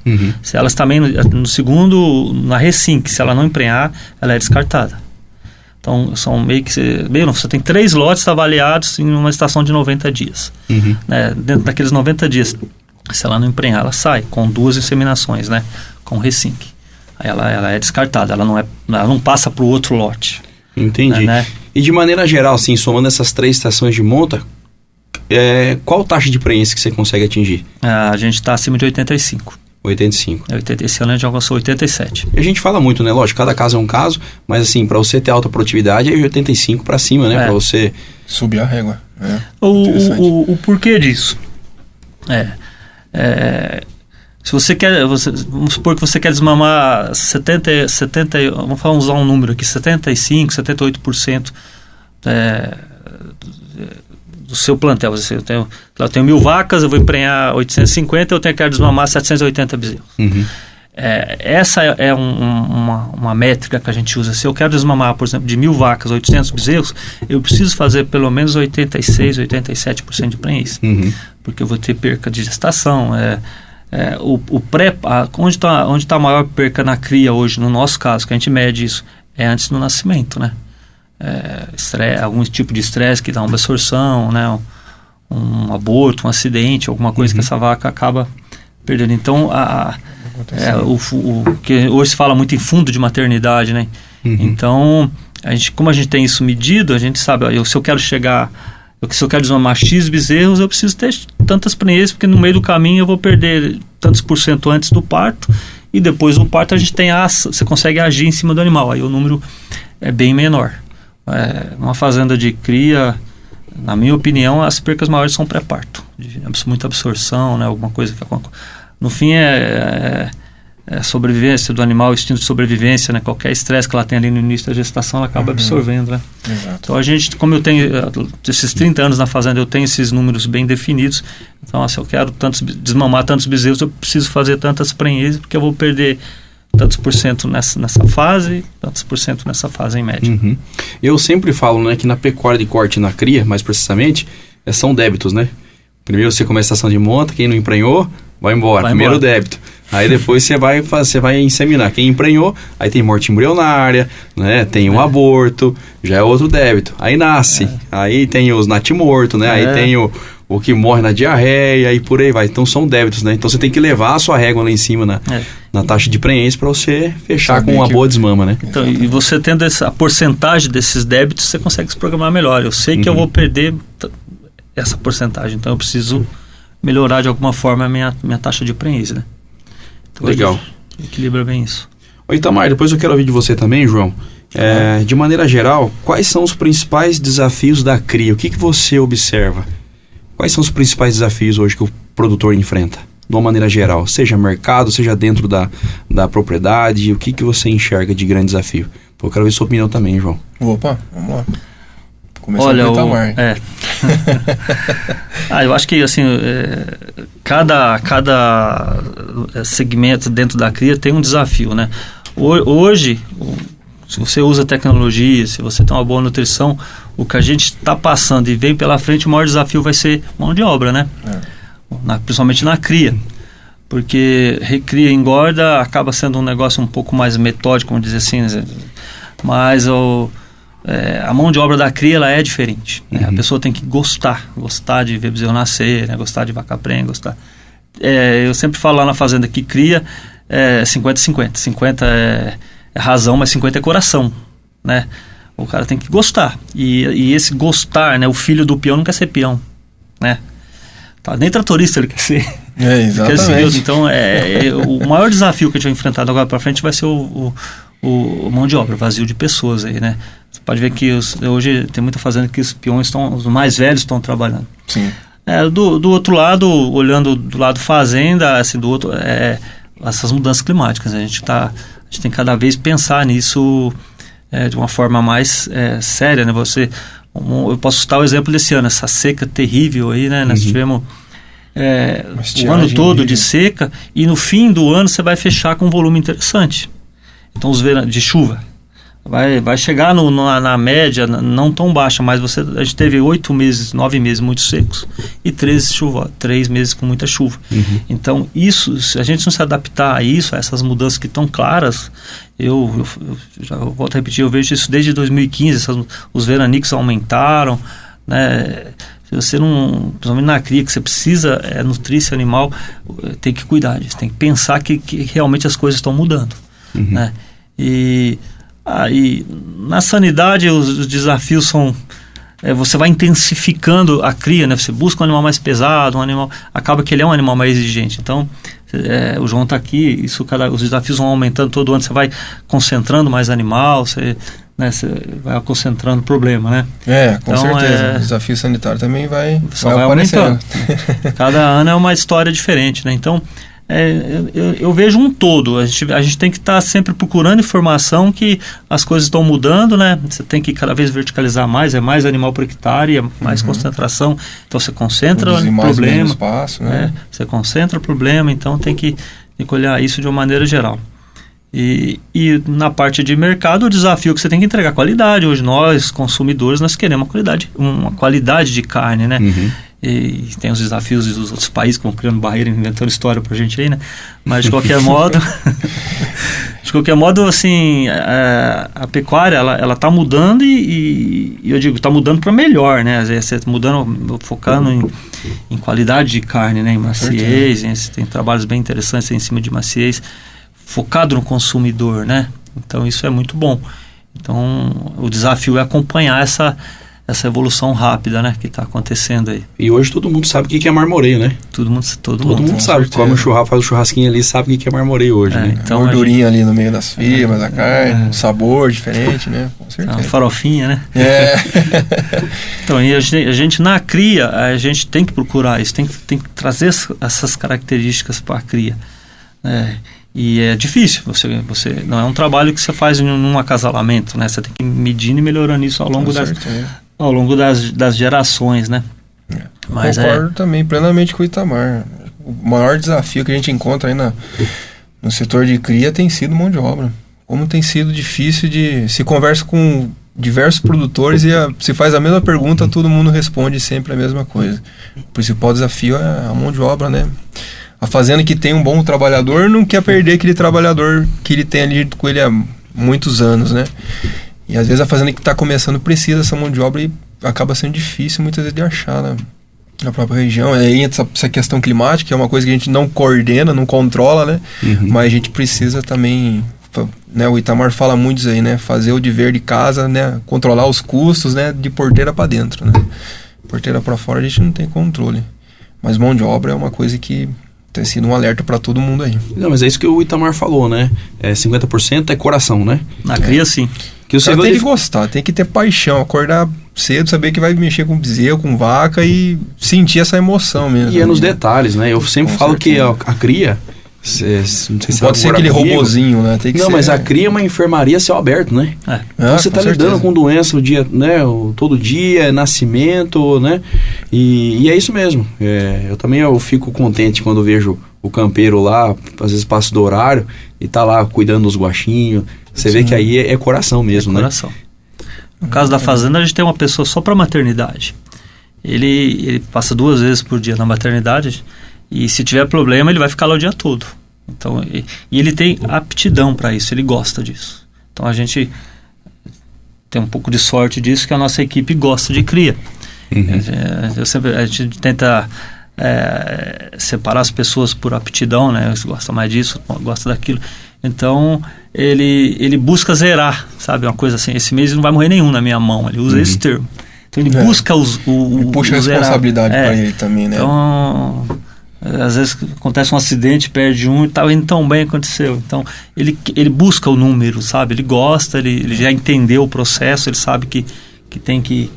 Speaker 5: Se elas também, no segundo, na resink, se ela não emprenhar, ela é descartada. Então, são meio que... você tem 3 lotes avaliados em uma estação de 90 dias. Né? Dentro daqueles 90 dias, se ela não emprenhar, ela sai com 2 inseminações, né? Com resink. Ela é descartada, ela não passa para o outro lote.
Speaker 1: Entendi.
Speaker 5: Né?
Speaker 1: E de maneira geral, assim, somando essas 3 estações de monta, qual taxa de prenhez que você consegue atingir?
Speaker 5: A gente está acima de 85.
Speaker 1: 85.
Speaker 5: Esse ano a gente alcançou 87.
Speaker 1: E a gente fala muito, né? Lógico, cada caso é um caso, mas assim, para você ter alta produtividade é de 85 para cima, né? Para você...
Speaker 6: subir a régua.
Speaker 5: O porquê disso? Se você quer, vamos supor que você quer desmamar 70, vamos usar um número aqui, 75, 78% do seu plantel. Eu tenho 1.000 vacas, eu vou emprenhar 850, eu quero desmamar 780 bezerros. Essa é uma métrica que a gente usa. Se eu quero desmamar, por exemplo, de 1.000 vacas, 800 bezerros, eu preciso fazer pelo menos 86, 87% de prenhez. Porque eu vou ter perca de gestação, onde está a maior perca na cria hoje, no nosso caso, que a gente mede isso, é antes do nascimento, né? Algum tipo de estresse que dá uma absorção, né? Um aborto, um acidente, alguma coisa que essa vaca acaba perdendo. Então, o que hoje se fala muito em fundo de maternidade, né? Então, como a gente tem isso medido, a gente sabe, se eu quero desmamar X bezerros, eu preciso ter tantas prenhez, porque no meio do caminho eu vou perder tantos % antes do parto, e depois do parto você consegue agir em cima do animal, aí o número é bem menor. Numa fazenda de cria, na minha opinião, as percas maiores são pré-parto, muita absorção, né, alguma coisa que no fim sobrevivência do animal, o instinto de sobrevivência, né? Qualquer estresse que ela tem ali no início da gestação, ela acaba absorvendo, né?
Speaker 6: Exato.
Speaker 5: Então a gente, como eu tenho esses 30 anos na fazenda, eu tenho esses números bem definidos. Então, se eu quero desmamar tantos bezerros, eu preciso fazer tantas prenhez, porque eu vou perder tantos % nessa fase, tantos % nessa fase em média.
Speaker 1: Eu sempre falo, né, que na pecuária de corte e na cria, mais precisamente, são débitos, né? Primeiro você começa a estação de monta, quem não emprenhou, vai embora. Primeiro débito. Aí depois você vai inseminar. Quem emprenhou, aí tem morte embrionária, né? Tem o aborto, já é outro débito. Aí nasce, aí tem os natimortos, né? Aí tem o que morre na diarreia e por aí vai. Então são débitos, né? Então você tem que levar a sua régua lá em cima na taxa de prenhez para você fechar com uma boa desmama, né?
Speaker 5: Então, e você tendo a porcentagem desses débitos, você consegue se programar melhor. Eu sei que eu vou perder essa porcentagem, então eu preciso melhorar de alguma forma a minha taxa de prenhez, né? Então,
Speaker 1: legal.
Speaker 5: Equilibra bem isso.
Speaker 1: Oi, Itamar, depois eu quero ouvir de você também, João. De maneira geral, quais são os principais desafios da cria? O que você observa? Quais são os principais desafios hoje que o produtor enfrenta? De uma maneira geral, seja mercado, seja dentro da propriedade, o que você enxerga de grande desafio? Eu quero ver sua opinião também, João.
Speaker 6: Opa, vamos lá. Começando com o Itamar.
Speaker 5: Eu acho que assim, cada segmento dentro da cria tem um desafio, né? Hoje, se você usa tecnologia, se você tem uma boa nutrição, o que a gente está passando e vem pela frente, o maior desafio vai ser mão de obra, né? Principalmente na cria. Porque recria e engorda acaba sendo um negócio um pouco mais metódico, vamos dizer assim, mas a mão de obra da cria, ela é diferente, né? A pessoa tem que gostar de ver bezerro nascer, né? Gostar de vaca prenha, gostar. Eu sempre falo lá na fazenda que cria 50-50. 50 é razão, mas 50 é coração, né? O cara tem que gostar. E esse gostar, né? O filho do peão não quer ser peão, né? Tá? Nem tratorista ele quer ser.
Speaker 6: Exatamente.
Speaker 5: Então, o maior desafio que a gente vai enfrentar agora para frente vai ser o mão de obra, vazio de pessoas aí, né? Você pode ver que hoje tem muita fazenda que os peões os mais velhos estão trabalhando.
Speaker 6: Sim.
Speaker 5: Do outro lado, olhando do lado fazenda, assim, do outro, essas mudanças climáticas, a gente tem que cada vez pensar nisso de uma forma mais séria, né? Eu posso citar o exemplo desse ano, essa seca terrível aí, né? Nós tivemos o ano todo de seca, e no fim do ano você vai fechar com um volume interessante. Então, de chuva vai chegar na média não tão baixa, mas a gente teve 9 meses muito secos e 3 meses com muita chuva. Então, isso, se a gente não se adaptar a isso, a essas mudanças que estão claras, eu volto a repetir, eu vejo isso desde 2015, os veranicos aumentaram, né? Se você não, principalmente na cria, que você precisa nutrir esse animal, tem que cuidar disso, tem que pensar que realmente as coisas estão mudando, né? E na sanidade os desafios são, você vai intensificando a cria, né? Você busca um animal mais pesado, acaba que ele é um animal mais exigente. Então, o João está aqui, os desafios vão aumentando todo ano, você vai concentrando mais animal, você vai concentrando o problema, né?
Speaker 6: Com certeza. O desafio sanitário também vai
Speaker 5: aumentando. Cada ano é uma história diferente, né? Então, eu vejo um todo. A gente tem que estar sempre procurando informação que as coisas estão mudando, né? Você tem que cada vez verticalizar mais, mais animal por hectare, mais concentração. Então você concentra o problema,
Speaker 6: espaço, né?
Speaker 5: Você concentra o problema, então tem que olhar isso de uma maneira geral. E na parte de mercado, o desafio que você tem que entregar qualidade. Hoje nós, consumidores, nós queremos uma qualidade de carne, né? E tem os desafios dos outros países que vão criando barreira, inventando história pra gente aí, né? Mas de qualquer modo, assim, a pecuária, ela tá mudando e eu digo, tá mudando para melhor, né? Às vezes você focando em qualidade de carne, né? Em maciez, tem trabalhos bem interessantes em cima de maciez, focado no consumidor, né? Então isso é muito bom. Então o desafio é acompanhar essa evolução rápida, né, que está acontecendo aí.
Speaker 1: E hoje todo mundo sabe o que é marmoreio, né?
Speaker 5: Todo mundo
Speaker 1: sabe, come o churrasco, faz o churrasquinho ali, sabe o que é marmoreio hoje, né?
Speaker 6: Então, gordurinha ali no meio das fibras da carne, um sabor diferente, né? Com certeza.
Speaker 5: Uma farofinha, né? Então, e a gente na cria, a gente tem que procurar isso, tem que trazer essas características para a cria. E é difícil, você não é um trabalho que você faz em um acasalamento, né? Você tem que ir medindo e melhorando isso ao longo das gerações, né?
Speaker 6: Mas concordo também plenamente com o Itamar. O maior desafio que a gente encontra aí no setor de cria tem sido mão de obra. Como tem sido difícil se conversa com diversos produtores e se faz a mesma pergunta, todo mundo responde sempre a mesma coisa. O principal desafio é a mão de obra, né? A fazenda que tem um bom trabalhador não quer perder aquele trabalhador que ele tem ali com ele há muitos anos, né? E às vezes a fazenda que está começando precisa dessa mão de obra e acaba sendo difícil muitas vezes de achar, né? Na própria região. Aí entra essa questão climática, que é uma coisa que a gente não coordena, não controla, né? Mas a gente precisa também, né? O Itamar fala muito isso aí, né? Fazer o dever de casa, né? Controlar os custos, né? De porteira para dentro, né? Porteira para fora a gente não tem controle. Mas mão de obra é uma coisa que tem sido um alerta para todo mundo aí.
Speaker 1: Não, mas é isso que o Itamar falou, né? 50% é coração, né?
Speaker 5: Na cria, sim.
Speaker 6: Que você tem que gostar, tem que ter paixão, acordar cedo, saber que vai mexer com bezerro, com vaca e sentir essa emoção mesmo.
Speaker 1: E nos detalhes, né? Eu sempre falo que a cria...
Speaker 6: não pode ser aquele robozinho, né? Tem que ser...
Speaker 1: mas a cria é uma enfermaria a céu aberto, né? Então você está lidando com doença o dia, né? Todo dia, nascimento, né? E é isso mesmo. Eu fico contente quando vejo o campeiro lá, às vezes passa do horário e tá lá cuidando dos guaxinhos. Você vê que aí é coração mesmo, né?
Speaker 5: Coração. No caso da fazenda, a gente tem uma pessoa só para maternidade. Ele passa 2 vezes por dia na maternidade. E se tiver problema, ele vai ficar lá o dia todo. Então, e ele tem aptidão para isso, ele gosta disso. Então a gente tem um pouco de sorte disso, que a nossa equipe gosta de cria. A gente tenta separar as pessoas por aptidão, né? Você gosta mais disso, gosta daquilo. Então ele busca zerar, sabe? Uma coisa assim, esse mês não vai morrer nenhum na minha mão, ele usa esse termo. Então ele busca
Speaker 6: ele puxa a responsabilidade para ele também, né?
Speaker 5: Então, às vezes acontece um acidente, perde um e estava indo tão bem, aconteceu. Então ele busca o número, sabe? Ele gosta, ele já entendeu o processo, ele sabe que tem que...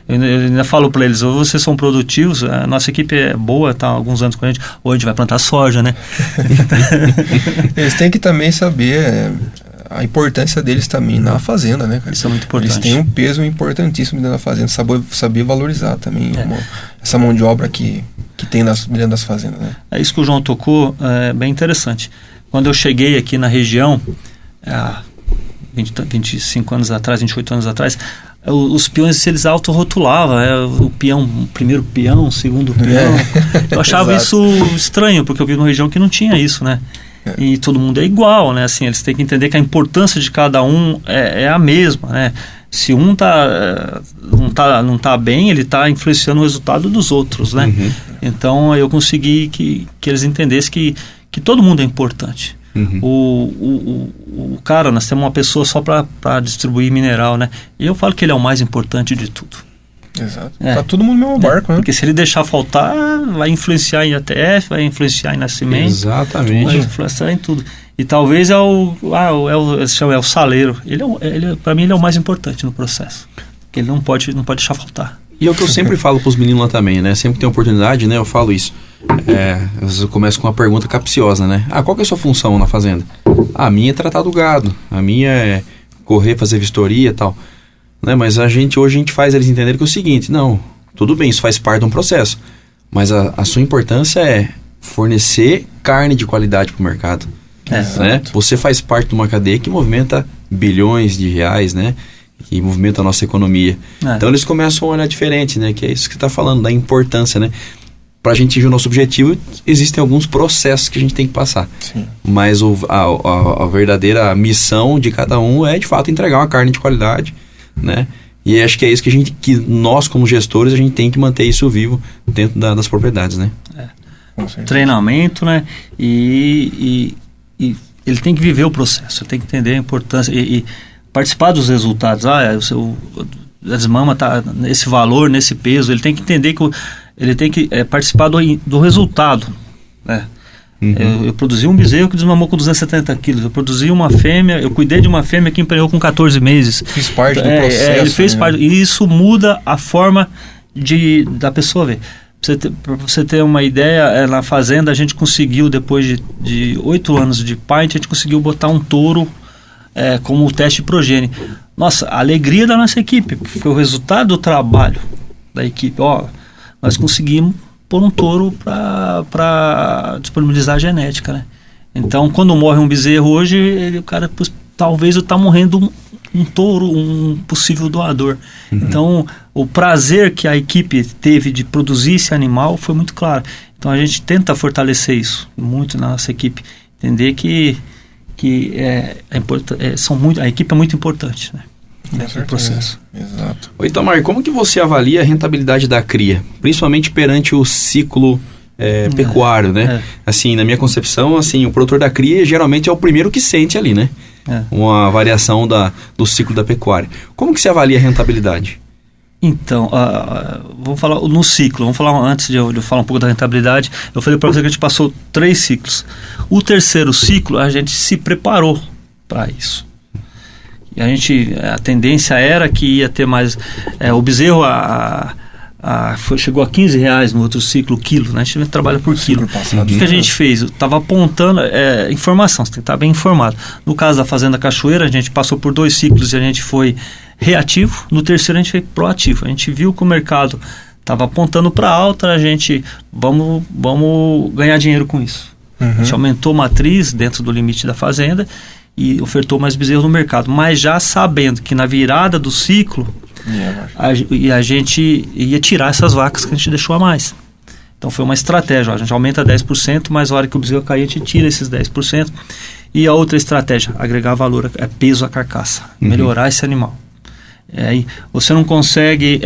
Speaker 5: Eu ainda falo para eles, ou vocês são produtivos, a nossa equipe é boa, está há alguns anos com a gente, ou a gente vai plantar soja, né?
Speaker 6: Eles têm que também saber a importância deles também na fazenda, né, cara?
Speaker 5: Isso é muito importante.
Speaker 6: Eles têm um peso importantíssimo dentro da fazenda, saber valorizar também essa mão de obra que tem dentro das fazendas, né?
Speaker 5: É isso que o João tocou, é bem interessante. Quando eu cheguei aqui na região, 25 anos atrás, 28 anos atrás, os peões eles autorrotulavam, o peão, o primeiro peão, o segundo peão. Eu achava isso estranho, porque eu vi numa região que não tinha isso, né? E todo mundo é igual, né? Assim, eles têm que entender que a importância de cada um é a mesma, né? Se um não tá bem, ele está influenciando o resultado dos outros, né?
Speaker 1: Uhum.
Speaker 5: Então eu consegui que eles entendessem que todo mundo é importante. Uhum. O cara, nós temos uma pessoa só para distribuir mineral, né? E eu falo que ele é o mais importante de tudo.
Speaker 6: Exato. Tá todo mundo no mesmo barco, né?
Speaker 5: Porque se ele deixar faltar, vai influenciar em ATF, vai influenciar em nascimento.
Speaker 1: Exatamente.
Speaker 5: Vai influenciar em tudo. E talvez é o saleiro. Para mim ele é o mais importante no processo. Porque ele não pode deixar faltar.
Speaker 1: E é o que eu sempre falo para os meninos lá também, né? Sempre que tem oportunidade, né? Eu falo isso. Às vezes eu começo com uma pergunta capciosa, né? Qual que é a sua função na fazenda? A minha é tratar do gado. A minha é correr, fazer vistoria e tal. Né? Mas hoje a gente faz eles entenderem que é o seguinte, não, tudo bem, isso faz parte de um processo. Mas a sua importância é fornecer carne de qualidade para o mercado. Né? Você faz parte de uma cadeia que movimenta bilhões de reais, né? Que movimenta a nossa economia. Então eles começam a olhar diferente, né? Que é isso que você está falando, da importância, né? Para a gente atingir o nosso objetivo, existem alguns processos que a gente tem que passar. Sim. Mas a verdadeira missão de cada um é, de fato, entregar uma carne de qualidade, né? E acho que é isso que nós, como gestores, a gente tem que manter isso vivo dentro das propriedades, né?
Speaker 5: Treinamento, né? E ele tem que viver o processo, ele tem que entender a importância e participar dos resultados. A desmama está nesse valor, nesse peso. Ele tem que entender que ele tem que participar do resultado, né? Uhum. Eu produzi um bezerro que desmamou com 270 quilos. Eu produzi uma fêmea, eu cuidei de uma fêmea que empreendeu com 14 meses.
Speaker 6: Fiz parte do processo.
Speaker 5: Ele fez parte. E isso muda a forma da pessoa ver. Para você ter uma ideia, na fazenda a gente conseguiu, depois de 8 anos de pai, a gente conseguiu botar um touro como teste de progênie. Nossa, a alegria da nossa equipe, porque foi o resultado do trabalho da equipe. Nós conseguimos pôr um touro para disponibilizar a genética, né? Então, quando morre um bezerro hoje, o cara talvez está morrendo um touro, um possível doador. Uhum. Então, o prazer que a equipe teve de produzir esse animal foi muito claro. Então, a gente tenta fortalecer isso muito na nossa equipe. Entender que a equipe é muito importante, né? Nesse processo.
Speaker 6: Exato.
Speaker 1: Oi, Itamar, como que você avalia a rentabilidade da cria? Principalmente perante o ciclo pecuário, né? Assim, na minha concepção, assim, o produtor da cria geralmente é o primeiro que sente ali, né? Uma variação do ciclo da pecuária. Como que você avalia a rentabilidade?
Speaker 5: Então, vamos falar no ciclo. Vamos falar antes de eu falar um pouco da rentabilidade. Eu falei para você que a gente passou 3 ciclos. O terceiro ciclo, a gente se preparou para isso. E a tendência era que ia ter mais... o bezerro chegou a R$15 no outro ciclo, quilo, né? A gente trabalha por quilo. O que a gente fez? Estava apontando informação, você tem que estar bem informado. No caso da Fazenda Cachoeira, a gente passou por 2 ciclos e a gente foi reativo. No terceiro a gente foi proativo. A gente viu que o mercado estava apontando para alta, a gente vamos ganhar dinheiro com isso. Uhum. A gente aumentou a matriz dentro do limite da fazenda e ofertou mais bezerros no mercado, mas já sabendo que na virada do ciclo a gente ia tirar essas vacas que a gente deixou a mais. Então foi uma estratégia, a gente aumenta 10%, mas na hora que o bezerro cair a gente tira esses 10%. E a outra estratégia, agregar valor, peso à carcaça, melhorar esse animal. Você não consegue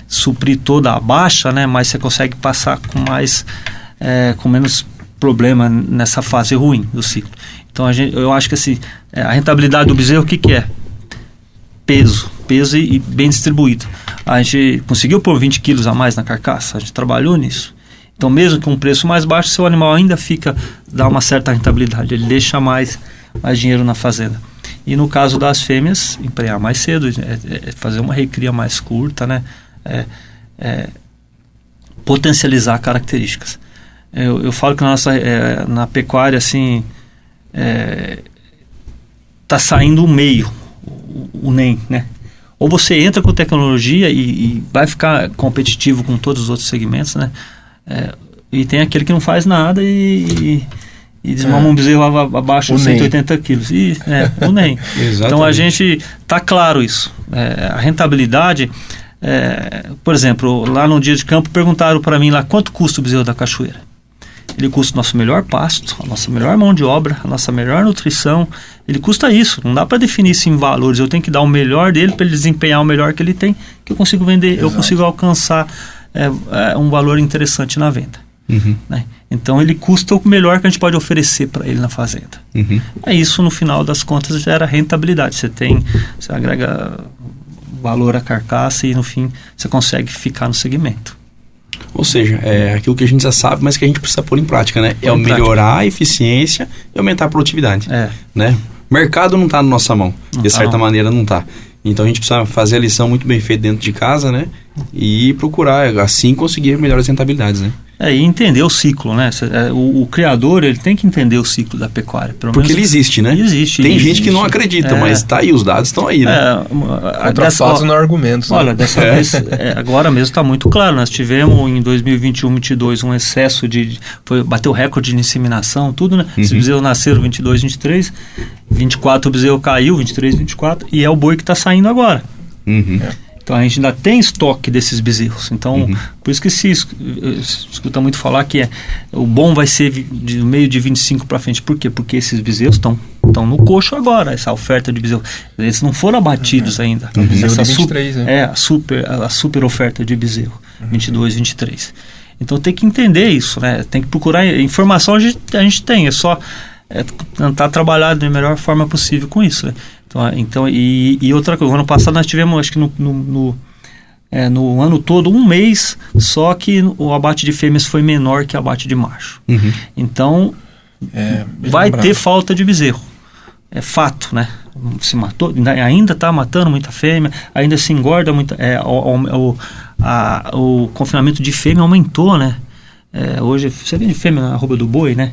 Speaker 5: suprir toda a baixa, né, mas você consegue passar com menos problema nessa fase ruim do ciclo. Então eu acho que assim, a rentabilidade do bezerro, o que é? Peso. peso e bem distribuído. A gente conseguiu pôr 20 quilos a mais na carcaça, a gente trabalhou nisso. Então, mesmo com um preço mais baixo, seu animal ainda dá uma certa rentabilidade, ele deixa mais dinheiro na fazenda. E no caso das fêmeas, emprenhar mais cedo, fazer uma recria mais curta, né? Potencializar características. Eu falo que na pecuária, assim, tá saindo o meio, o NEM, né? Ou você entra com tecnologia e vai ficar competitivo com todos os outros segmentos, né? E tem aquele que não faz nada e desmama um bezerro abaixo de 180 quilos. O NEM. Então a gente tá claro isso. A rentabilidade, por exemplo, lá no dia de campo perguntaram para mim lá quanto custa o bezerro da cachoeira. Ele custa o nosso melhor pasto, a nossa melhor mão de obra, a nossa melhor nutrição. Ele custa isso. Não dá para definir isso em valores. Eu tenho que dar o melhor dele para ele desempenhar o melhor que ele tem, que eu consigo vender. Exato. Eu consigo alcançar um valor interessante na venda. Uhum. Né? Então ele custa o melhor que a gente pode oferecer para ele na fazenda. Uhum. Isso, no final das contas, gera rentabilidade. Você agrega valor à carcaça e no fim você consegue ficar no segmento.
Speaker 1: Ou seja, é aquilo que a gente já sabe, mas que a gente precisa pôr em prática, né? Melhorar a eficiência e aumentar a produtividade. Né? O mercado não está na nossa mão, de certa maneira não está. Então a gente precisa fazer a lição muito bem feita dentro de casa, né? E procurar, assim, conseguir melhores rentabilidades, né?
Speaker 5: E entender o ciclo, né? O criador, ele tem que entender o ciclo da pecuária.
Speaker 1: Porque ele existe, né? Tem gente que não acredita, mas tá aí, os dados estão aí, né?
Speaker 6: Contra fatos não argumentos. Né?
Speaker 5: Olha, dessa vez, agora mesmo está muito claro. Nós tivemos em 2021-22 um excesso bateu recorde de inseminação, tudo, né? Os bezerros nasceram 22, 23, 24 o bezerro caiu, 23, 24, e é o boi que está saindo agora. Então a gente ainda tem estoque desses bezerros. Então, por isso que se escuta muito falar que o bom vai ser de meio de 25 para frente. Por quê? Porque esses bezerros estão no coxo agora, essa oferta de bezerro. Eles não foram abatidos ainda.
Speaker 6: Essa 23, né?
Speaker 5: A super oferta de bezerro, 22, 23. Então tem que entender isso, né? Tem que procurar informação, a gente tem, é só tentar trabalhar da melhor forma possível com isso, né? Então, e outra coisa, no ano passado nós tivemos, acho que no ano todo, um mês, só que o abate de fêmeas foi menor que o abate de macho. Então, vai ter falta de bezerro. É fato, né? Se matou, ainda está matando muita fêmea, ainda se engorda muito. O confinamento de fêmea aumentou, né? Hoje, você vê de fêmea na arroba do boi, né?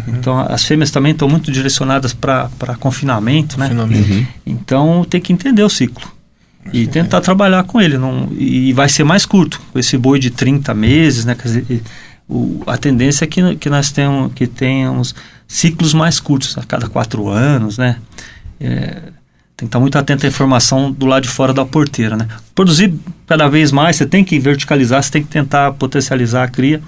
Speaker 5: Então as fêmeas também estão muito direcionadas para confinamento, né? Então tem que entender o ciclo e tentar trabalhar com ele. E vai ser mais curto, com esse boi de 30 meses, né? Quer dizer, a tendência é que nós tenhamos ciclos mais curtos, a cada 4 anos, né? Tem que estar muito atento à informação do lado de fora da porteira, né? Produzir cada vez mais, você tem que verticalizar, você tem que tentar potencializar a cria,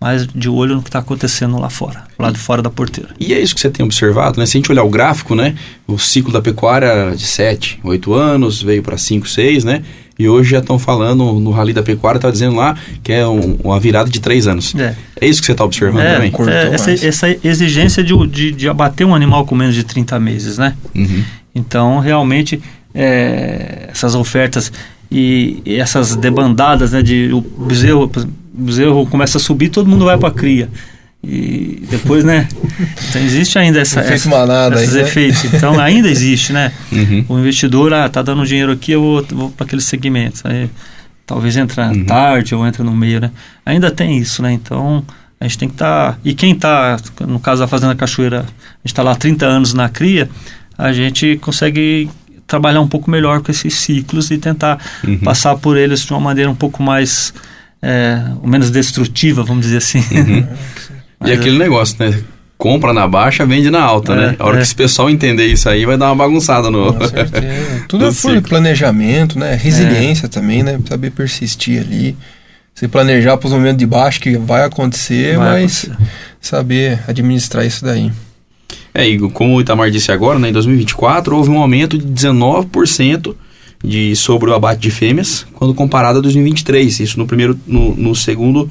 Speaker 5: mas de olho no que está acontecendo lá fora, lá de fora da porteira.
Speaker 1: E é isso que você tem observado, né? Se a gente olhar o gráfico, né? O ciclo da pecuária era de 7, 8 anos, veio para 5, 6, né? E hoje já estão falando, no Rally da Pecuária, está dizendo lá que é uma virada de 3 anos. É isso que você está observando também?
Speaker 5: Essa exigência de abater um animal com menos de 30 meses, né? Então, realmente, essas ofertas e essas debandadas, né? O bezerro começa a subir, todo mundo vai para a cria. E depois, né? Então existe ainda esses efeitos. Então ainda existe, né? O investidor, tá dando dinheiro aqui, eu vou para aqueles segmentos. Aí, talvez entra tarde ou entra no meio, né? Ainda tem isso, né? Então a gente tem que estar... E quem está, no caso da Fazenda Cachoeira, a gente está lá há 30 anos na cria, a gente consegue trabalhar um pouco melhor com esses ciclos e tentar passar por eles de uma maneira um pouco mais... menos destrutiva, vamos dizer assim.
Speaker 1: E aquele negócio, né? Compra na baixa, vende na alta, né? A hora que esse pessoal entender isso aí, vai dar uma bagunçada no...
Speaker 6: Com certeza. Tudo é por planejamento, né? Resiliência também, né? Saber persistir ali. Se planejar para os momentos de baixo que vai acontecer, saber administrar isso daí.
Speaker 1: E como o Itamar disse agora, né? Em 2024 houve um aumento de 19% sobre o abate de fêmeas, quando comparado a 2023, isso no segundo,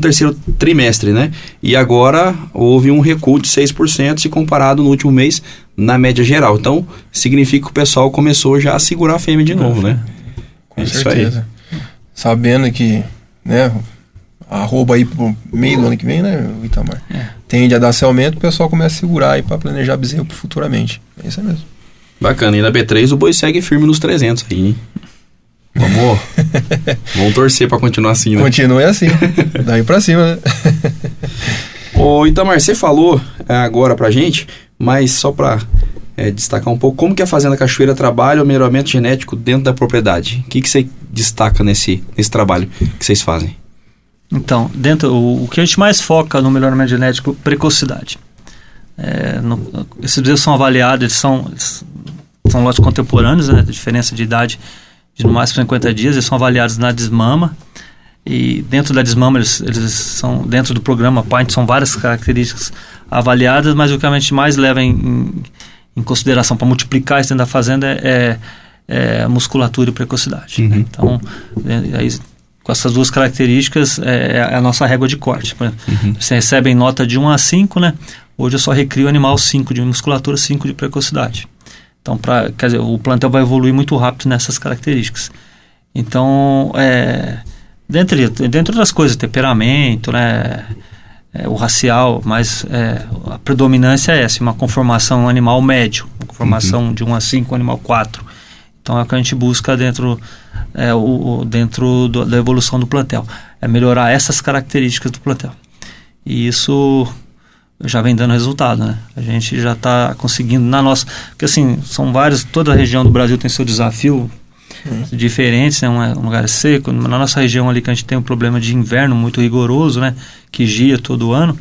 Speaker 1: terceiro trimestre, né? E agora houve um recuo de 6% se comparado no último mês na média geral. Então, significa que o pessoal começou já a segurar a fêmea de novo, né?
Speaker 6: Com certeza. Sabendo que, né, arroba aí pro meio do ano que vem, né, o Itamar? Tende a dar esse aumento, o pessoal começa a segurar aí pra planejar bezerro futuramente. É isso mesmo.
Speaker 1: Bacana. E na B3 o boi segue firme nos 300 aí, hein? Vamos torcer pra continuar assim, né?
Speaker 6: Continue assim. Daí pra cima, né?
Speaker 1: Ô Itamar, você falou agora pra gente, mas só pra destacar um pouco, como que a Fazenda Cachoeira trabalha o melhoramento genético dentro da propriedade? O que você destaca nesse trabalho que vocês fazem?
Speaker 5: Então, o que a gente mais foca no melhoramento genético, precocidade. Esses bezerros são avaliados, eles são lotes contemporâneos, né? A diferença de idade de no máximo 50 dias, eles são avaliados na desmama. E dentro da desmama, eles são, dentro do programa PAINT, são várias características avaliadas, mas o que a gente mais leva em consideração para multiplicar isso dentro da fazenda é musculatura e precocidade.
Speaker 1: Uhum.
Speaker 5: Então, aí, com essas duas características, é a nossa régua de corte. Você recebe em nota de 1 a 5, né? Hoje eu só recrio animal 5 de musculatura, 5 de precocidade. Então, quer dizer, o plantel vai evoluir muito rápido nessas características. Então, dentre outras coisas, temperamento, né? O racial, mas a predominância é essa, uma conformação animal médio, uma conformação de 1 a 5, animal 4. Então é o que a gente busca dentro da evolução do plantel, é melhorar essas características do plantel. E isso já vem dando resultado, né? A gente já está conseguindo na nossa... Porque assim, são vários, toda a região do Brasil tem seu desafio diferentes, né? Um lugar seco. Na nossa região ali que a gente tem um problema de inverno muito rigoroso, né? Que gia todo ano.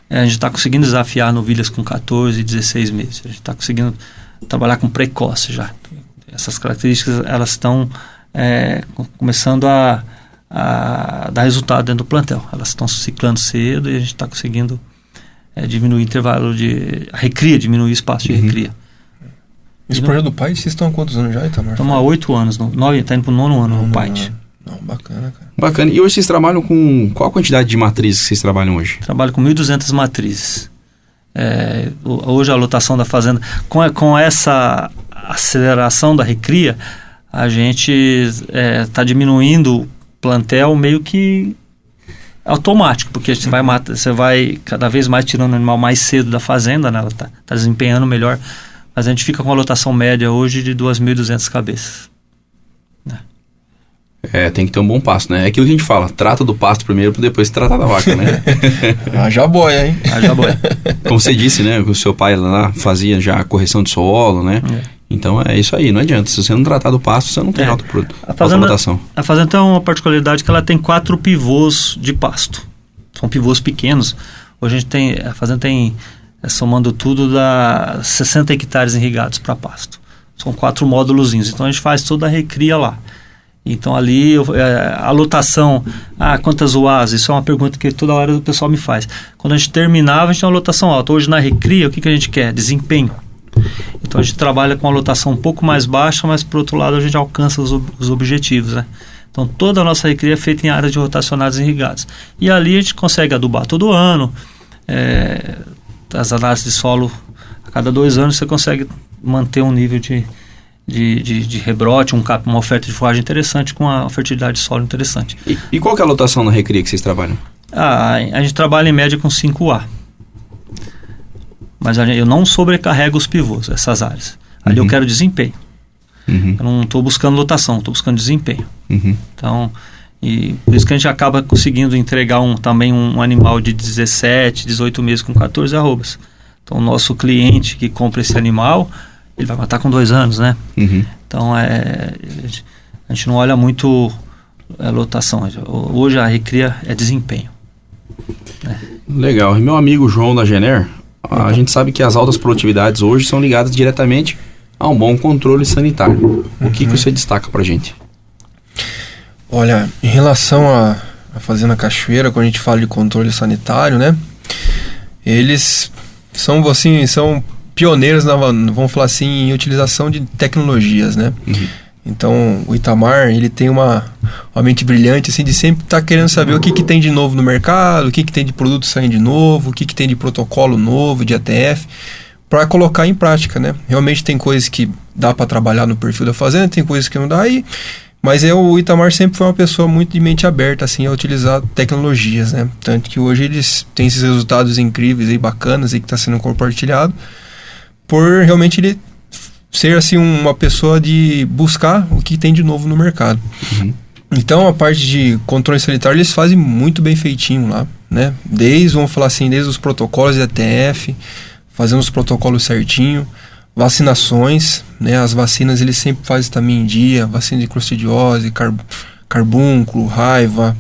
Speaker 5: A gente está conseguindo desafiar novilhas com 14, 16 meses. A gente está conseguindo trabalhar com precoce já. Essas características, elas estão começando a dar resultado dentro do plantel. Elas estão ciclando cedo e a gente está conseguindo diminuir o intervalo a recria, diminuir o espaço de recria.
Speaker 6: Esse projeto do PAINT, vocês estão há quantos anos já, Itamar?
Speaker 5: Estamos há 8 anos, está indo para o 9º ano no PAINT.
Speaker 6: Não, bacana, cara.
Speaker 1: Bacana. E hoje vocês trabalham com qual a quantidade de matrizes que vocês trabalham hoje?
Speaker 5: Trabalho com 1.200 matrizes. Hoje a lotação da fazenda, com essa aceleração da recria, a gente está diminuindo o plantel meio que automático, porque você vai cada vez mais tirando o animal mais cedo da fazenda, né? Ela está desempenhando melhor, mas a gente fica com a lotação média hoje de 2.200 cabeças.
Speaker 1: Tem que ter um bom pasto, né? É aquilo que a gente fala, trata do pasto primeiro para depois tratar da vaca, né?
Speaker 6: Haja boia, hein?
Speaker 5: Haja boia.
Speaker 1: Como você disse, né? O seu pai lá fazia já a correção de solo, né? Então é isso aí, não adianta. Se você não tratar do pasto, você não tem alta rotação. A
Speaker 5: fazenda tem uma particularidade que ela tem 4 pivôs de pasto. São pivôs pequenos. Hoje a fazenda tem, somando tudo, dá 60 hectares irrigados para pasto. São 4 módulozinhos. Então a gente faz toda a recria lá. Então ali a lotação, quantas UAs? Isso é uma pergunta que toda hora o pessoal me faz. Quando a gente terminava, a gente tinha uma lotação alta. Hoje na recria, o que a gente quer? Desempenho. Então a gente trabalha com uma lotação um pouco mais baixa, mas por outro lado a gente alcança os objetivos, né? Então toda a nossa recria é feita em áreas de rotacionados e irrigados. E ali a gente consegue adubar todo ano. As análises de solo, a cada 2 anos você consegue manter um nível de rebrote, uma oferta de forragem interessante com a fertilidade de solo interessante.
Speaker 1: E qual que é a lotação na recria que vocês trabalham? A gente trabalha em média com 5A. Mas eu não sobrecarrego os pivôs, essas áreas. Ali eu quero desempenho. Eu não estou buscando lotação, estou buscando desempenho. Então, e por isso que a gente acaba conseguindo entregar também um animal de 17, 18 meses com 14 arrobas. Então, o nosso cliente que compra esse animal, ele vai matar com 2 anos, né? Então, a gente não olha muito lotação. Hoje a recria é desempenho. Legal. E meu amigo João da Gener, a gente sabe que as altas produtividades hoje são ligadas diretamente a um bom controle sanitário. O que você destaca pra gente?
Speaker 6: Olha, em relação à Fazenda Cachoeira, quando a gente fala de controle sanitário, né? Eles são pioneiros, vamos falar assim, em utilização de tecnologias, né? Então, o Itamar, ele tem uma mente brilhante, assim, de sempre estar querendo saber o que tem de novo no mercado, o que tem de produto saindo de novo, o que tem de protocolo novo, de ATF, para colocar em prática, né? Realmente tem coisas que dá para trabalhar no perfil da fazenda, tem coisas que não dá, mas o Itamar sempre foi uma pessoa muito de mente aberta, assim, a utilizar tecnologias, né? Tanto que hoje eles têm esses resultados incríveis e bacanas e que está sendo compartilhado, por realmente ele ser, assim, uma pessoa de buscar o que tem de novo no mercado. Então, a parte de controle sanitário, eles fazem muito bem feitinho lá, né? Vamos falar assim, desde os protocolos de ETF, fazendo os protocolos certinho, vacinações, né? As vacinas eles sempre fazem também em dia, vacina de clostridiose, carbúnculo, raiva,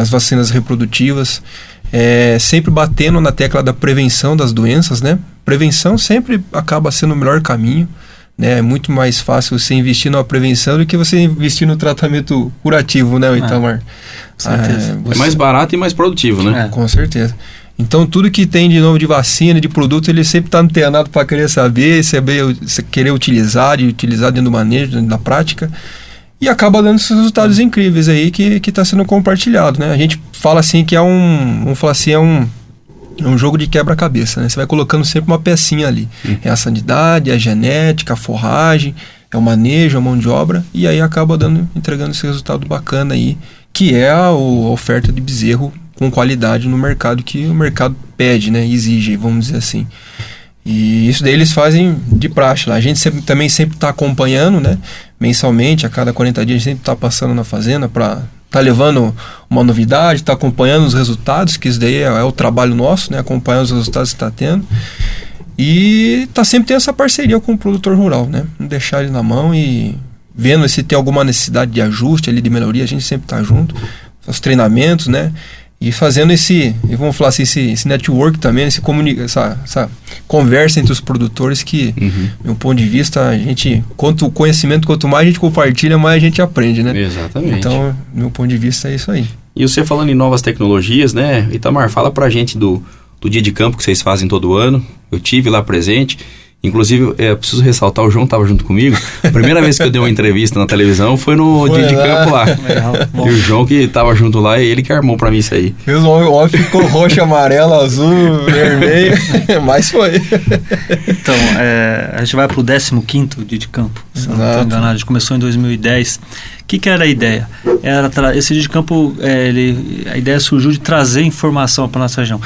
Speaker 6: as vacinas reprodutivas, sempre batendo na tecla da prevenção das doenças, né? Prevenção sempre acaba sendo o melhor caminho, né? É muito mais fácil você investir na prevenção do que você investir no tratamento curativo, né, Itamar?
Speaker 1: É mais barato e mais produtivo, né?
Speaker 6: Com certeza. Então, tudo que tem de novo de vacina, de produto, ele sempre está antenado para querer saber, querer utilizar dentro do manejo, dentro da prática, e acaba dando esses resultados incríveis aí que está sendo compartilhado, né? A gente fala assim que é um jogo de quebra-cabeça, né? Você vai colocando sempre uma pecinha ali. É a sanidade, a genética, a forragem, é o manejo, a mão de obra, e aí acaba entregando esse resultado bacana aí, que é a oferta de bezerro com qualidade no mercado que o mercado pede, né? Exige, vamos dizer assim. E isso daí eles fazem de praxe lá. A gente também sempre está acompanhando, né? Mensalmente, a cada 40 dias a gente sempre está passando na fazenda para tá levando uma novidade, tá acompanhando os resultados, que isso daí é o trabalho nosso, né? Acompanhar os resultados que está tendo. E tá sempre tendo essa parceria com o produtor rural, né? Não deixar ele na mão e vendo se tem alguma necessidade de ajuste ali, de melhoria, a gente sempre tá junto. Os treinamentos, né? E fazendo vamos falar assim, esse network também, essa conversa entre os produtores que, do meu ponto de vista, quanto conhecimento, quanto mais a gente compartilha, mais a gente aprende, né?
Speaker 1: Exatamente.
Speaker 6: Então, do meu ponto de vista, é isso aí.
Speaker 1: E você falando em novas tecnologias, né? Itamar, fala pra gente do dia de campo que vocês fazem todo ano. Eu tive lá presente. Inclusive, preciso ressaltar, o João estava junto comigo. A primeira vez que eu dei uma entrevista na televisão foi no dia de campo lá. E o João que estava junto lá, ele que armou para mim isso aí.
Speaker 6: Fez o homem ficou roxo, amarelo, azul, vermelho, mas foi.
Speaker 5: Então, a gente vai para o 15º dia de campo, se não estou enganado. A gente começou em 2010. O que era a ideia? Esse dia de campo, a ideia surgiu de trazer informação para nossa região.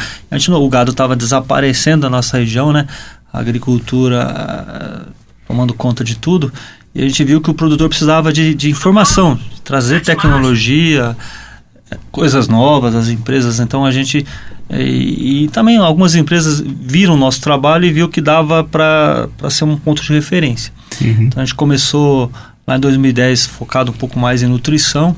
Speaker 5: O gado estava desaparecendo da nossa região, né? A agricultura tomando conta de tudo, e a gente viu que o produtor precisava de informação, de trazer tecnologia, coisas novas, as empresas. Então a gente, e também algumas empresas viram o nosso trabalho e viu que dava para ser um ponto de referência. Então a gente começou lá em 2010 focado um pouco mais em nutrição,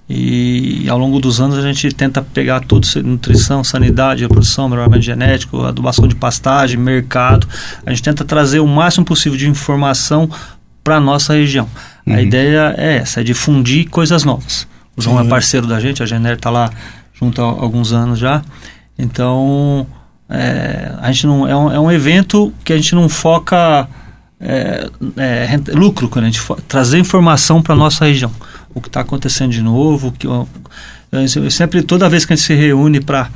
Speaker 5: e ao longo dos anos a gente tenta pegar tudo, nutrição, sanidade, reprodução, melhoramento genético, adubação de pastagem, mercado. A gente tenta trazer o máximo possível de informação para a nossa região. A ideia é essa, é difundir coisas novas. O João é parceiro da gente, a Gener está lá junto há alguns anos já. Então, a gente não, é um evento que a gente não foca lucro, quando a gente trazer informação para a nossa região. O que está acontecendo de novo, eu sempre, toda vez que a gente se reúne para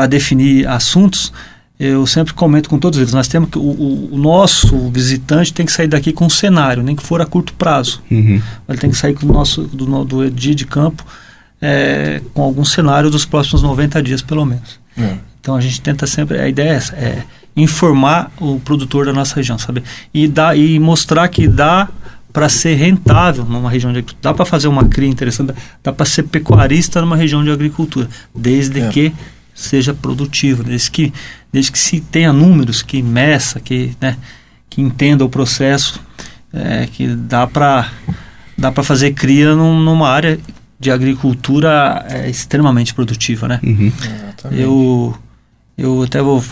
Speaker 5: definir assuntos, eu sempre comento com todos eles, nós temos que o nosso visitante tem que sair daqui com um cenário, nem que for a curto prazo. Ele tem que sair com do dia de campo com algum cenário dos próximos 90 dias, pelo menos. Então a gente tenta sempre, a ideia é essa, informar o produtor da nossa região, sabe? E mostrar que dá para ser rentável numa região de agricultura. Dá para fazer uma cria interessante, dá para ser pecuarista numa região de agricultura, desde que seja produtivo, desde que se tenha números, que meça, que entenda o processo, que dá para fazer cria numa área de agricultura extremamente produtiva, né? Eu até vou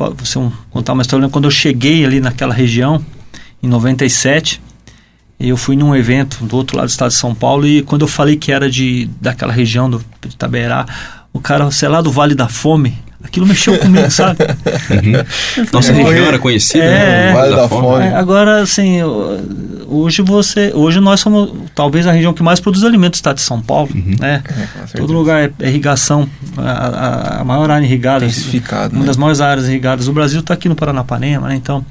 Speaker 5: contar uma história. Quando eu cheguei ali naquela região, em 97, eu fui num evento do outro lado do estado de São Paulo, e quando eu falei que era daquela região de Itaberá, o cara, sei lá, do Vale da Fome, aquilo mexeu comigo, sabe?
Speaker 1: Nossa região era conhecida, né?
Speaker 6: Vale da Fome.
Speaker 5: Agora, assim, hoje nós somos talvez a região que mais produz alimentos do estado de São Paulo, né? Todo lugar é irrigação, a maior área irrigada, uma das maiores áreas irrigadas do Brasil está aqui no Paranapanema, né? Então,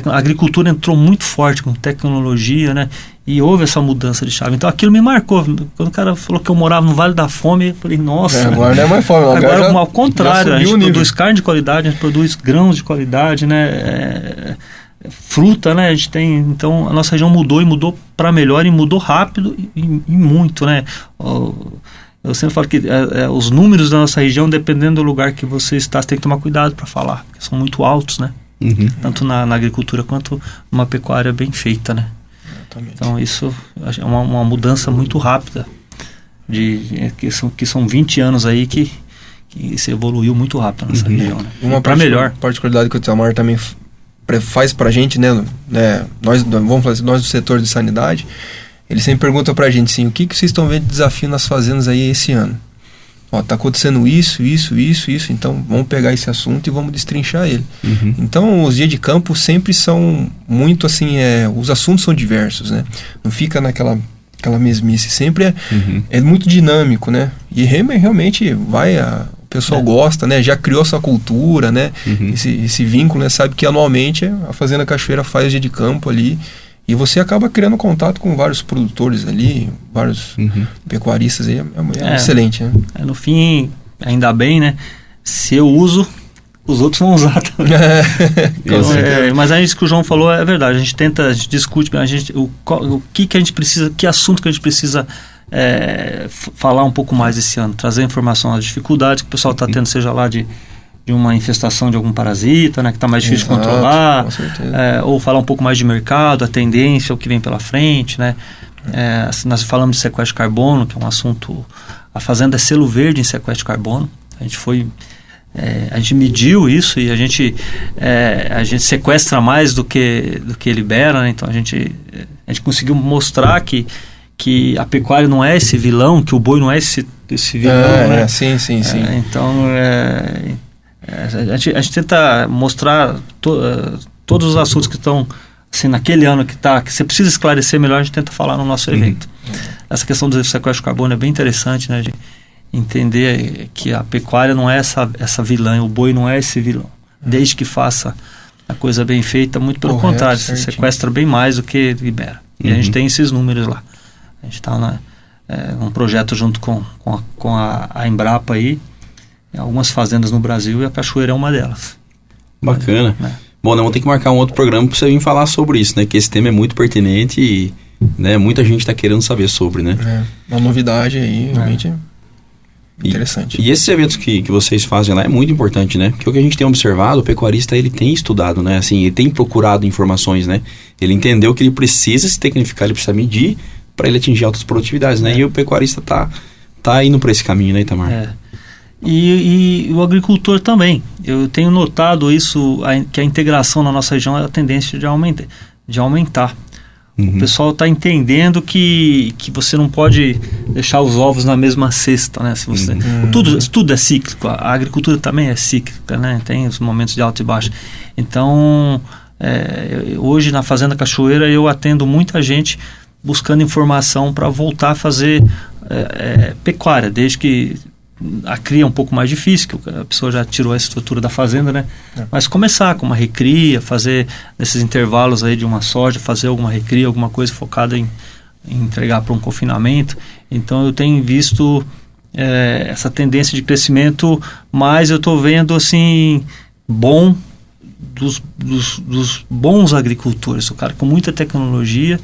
Speaker 5: a agricultura entrou muito forte com tecnologia, né? E houve essa mudança de chave. Então aquilo me marcou. Quando o cara falou que eu morava no Vale da Fome, eu falei, nossa.
Speaker 6: Agora não é mais fome.
Speaker 5: Agora, ao contrário, a gente produz carne de qualidade, a gente produz grãos de qualidade, né? Fruta, né? A gente tem. Então a nossa região mudou e mudou para melhor e mudou rápido e muito, né? Eu sempre falo que os números da nossa região, dependendo do lugar que você está, você tem que tomar cuidado para falar, porque são muito altos, né? Tanto na agricultura quanto numa pecuária bem feita, né? Então isso é uma mudança muito rápida que são 20 anos aí que se evoluiu muito rápido nessa região, né?
Speaker 6: Uma
Speaker 5: melhor
Speaker 6: particularidade que o Itamar também faz pra gente, né? Nós, vamos falar assim, nós do setor de sanidade, ele sempre pergunta pra gente assim, o que vocês estão vendo de desafio nas fazendas aí esse ano? Tá acontecendo isso, então vamos pegar esse assunto e vamos destrinchar ele. Então os dias de campo sempre são muito assim, os assuntos são diversos, né? Não fica naquela mesmice, sempre é muito dinâmico, né? E realmente o pessoal gosta, né? Já criou essa cultura, né? Esse vínculo, né? Sabe que anualmente a Fazenda Cachoeira faz o dia de campo ali. E você acaba criando contato com vários produtores ali, vários pecuaristas aí, é excelente, né?
Speaker 5: No fim, ainda bem, né? Se eu uso, os outros vão usar também. Então, mas aí isso que o João falou é verdade, a gente discute, o que a gente precisa, que assunto que a gente precisa falar um pouco mais esse ano, trazer informação das dificuldades que o pessoal está tendo, seja lá de uma infestação de algum parasita, né, que está mais difícil de controlar, ou falar um pouco mais de mercado, a tendência, o que vem pela frente, né? Nós falamos de sequestro de carbono, que é um assunto, a fazenda é selo verde em sequestro de carbono, a gente mediu isso e a gente sequestra mais do que libera, né? Então a gente conseguiu mostrar que a pecuária não é esse vilão, que o boi não é esse vilão, né?
Speaker 6: Sim.
Speaker 5: Então a gente tenta mostrar todos os assuntos que estão assim, naquele ano que você precisa esclarecer melhor, a gente tenta falar no nosso evento. Essa questão do sequestro de carbono é bem interessante, né? De entender que a pecuária não é essa vilã, o boi não é esse vilão. Desde que faça a coisa bem feita, muito pelo contrário, você sequestra bem mais do que libera. E a gente tem esses números lá. A gente está num projeto junto com a Embrapa aí, algumas fazendas no Brasil, e a Cachoeira é uma delas.
Speaker 1: Bacana. Bom, nós vamos ter que marcar um outro programa para você vir falar sobre isso, né? Que esse tema é muito pertinente e, né, muita gente está querendo saber sobre, né?
Speaker 6: Uma novidade aí, realmente interessante.
Speaker 1: E esses eventos que vocês fazem lá é muito importante, né? Porque o que a gente tem observado, o pecuarista, ele tem estudado, né? Assim, ele tem procurado informações, né? Ele entendeu que ele precisa se tecnificar, ele precisa medir para ele atingir altas produtividades, né? E o pecuarista tá indo para esse caminho, né, Itamar?
Speaker 5: E o agricultor também. Eu tenho notado isso, que a integração na nossa região é a tendência de aumentar. O pessoal está entendendo que você não pode deixar os ovos na mesma cesta, né? Se você, tudo é cíclico, a agricultura também é cíclica, né? Tem os momentos de alto e baixo. Então, hoje na Fazenda Cachoeira eu atendo muita gente buscando informação para voltar a fazer pecuária, desde que a cria é um pouco mais difícil, que a pessoa já tirou a estrutura da fazenda, né? Mas começar com uma recria, fazer nesses intervalos aí de uma soja, fazer alguma recria, alguma coisa focada em entregar para um confinamento. Então eu tenho visto essa tendência de crescimento, mas eu estou vendo assim, dos bons agricultores, o cara com muita tecnologia.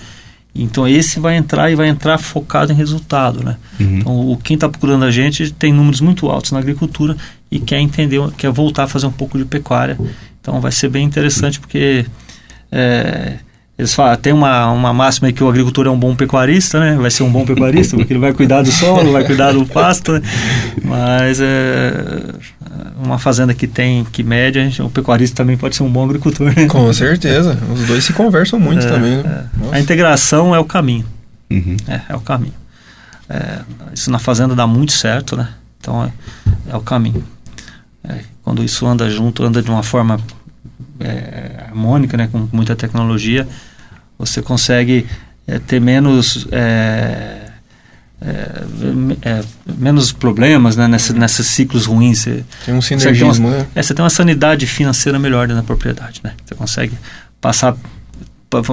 Speaker 5: Então esse vai entrar focado em resultado, né? Então quem está procurando a gente tem números muito altos na agricultura e quer voltar a fazer um pouco de pecuária. Então vai ser bem interessante porque eles falam, tem uma máxima aí que o agricultor é um bom pecuarista, né? Vai ser um bom pecuarista porque ele vai cuidar do solo, vai cuidar do pasto, né? Mas uma fazenda que mede, o pecuarista também pode ser um bom agricultor, né?
Speaker 6: Com certeza, os dois se conversam muito também, né?
Speaker 5: A integração é o caminho. É o caminho. Isso na fazenda dá muito certo, né? Então é o caminho. Quando isso anda junto, anda de uma forma harmônica, né, com muita tecnologia, você consegue ter menos problemas, né, nesses ciclos ruins.
Speaker 6: Tem um sinergismo, né?
Speaker 5: Você tem uma sanidade financeira melhor dentro da propriedade, né? Você consegue passar,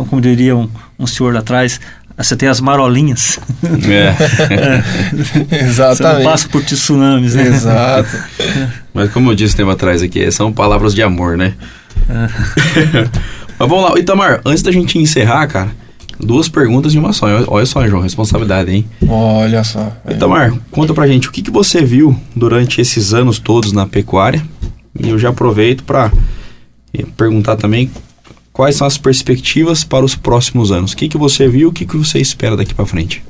Speaker 5: como diria um senhor lá atrás, você tem as marolinhas.
Speaker 6: Exatamente.
Speaker 5: Você não passa por tsunamis, né?
Speaker 6: Exato.
Speaker 1: Mas como eu disse o tempo atrás aqui, são palavras de amor, né? Mas vamos lá, Itamar, antes da gente encerrar, cara, 2 perguntas em uma só. Olha só, João, responsabilidade, hein?
Speaker 6: Olha só.
Speaker 1: Itamar, conta pra gente, o que você viu durante esses anos todos na pecuária? E eu já aproveito para perguntar também quais são as perspectivas para os próximos anos. O que você viu, o que você espera daqui para frente?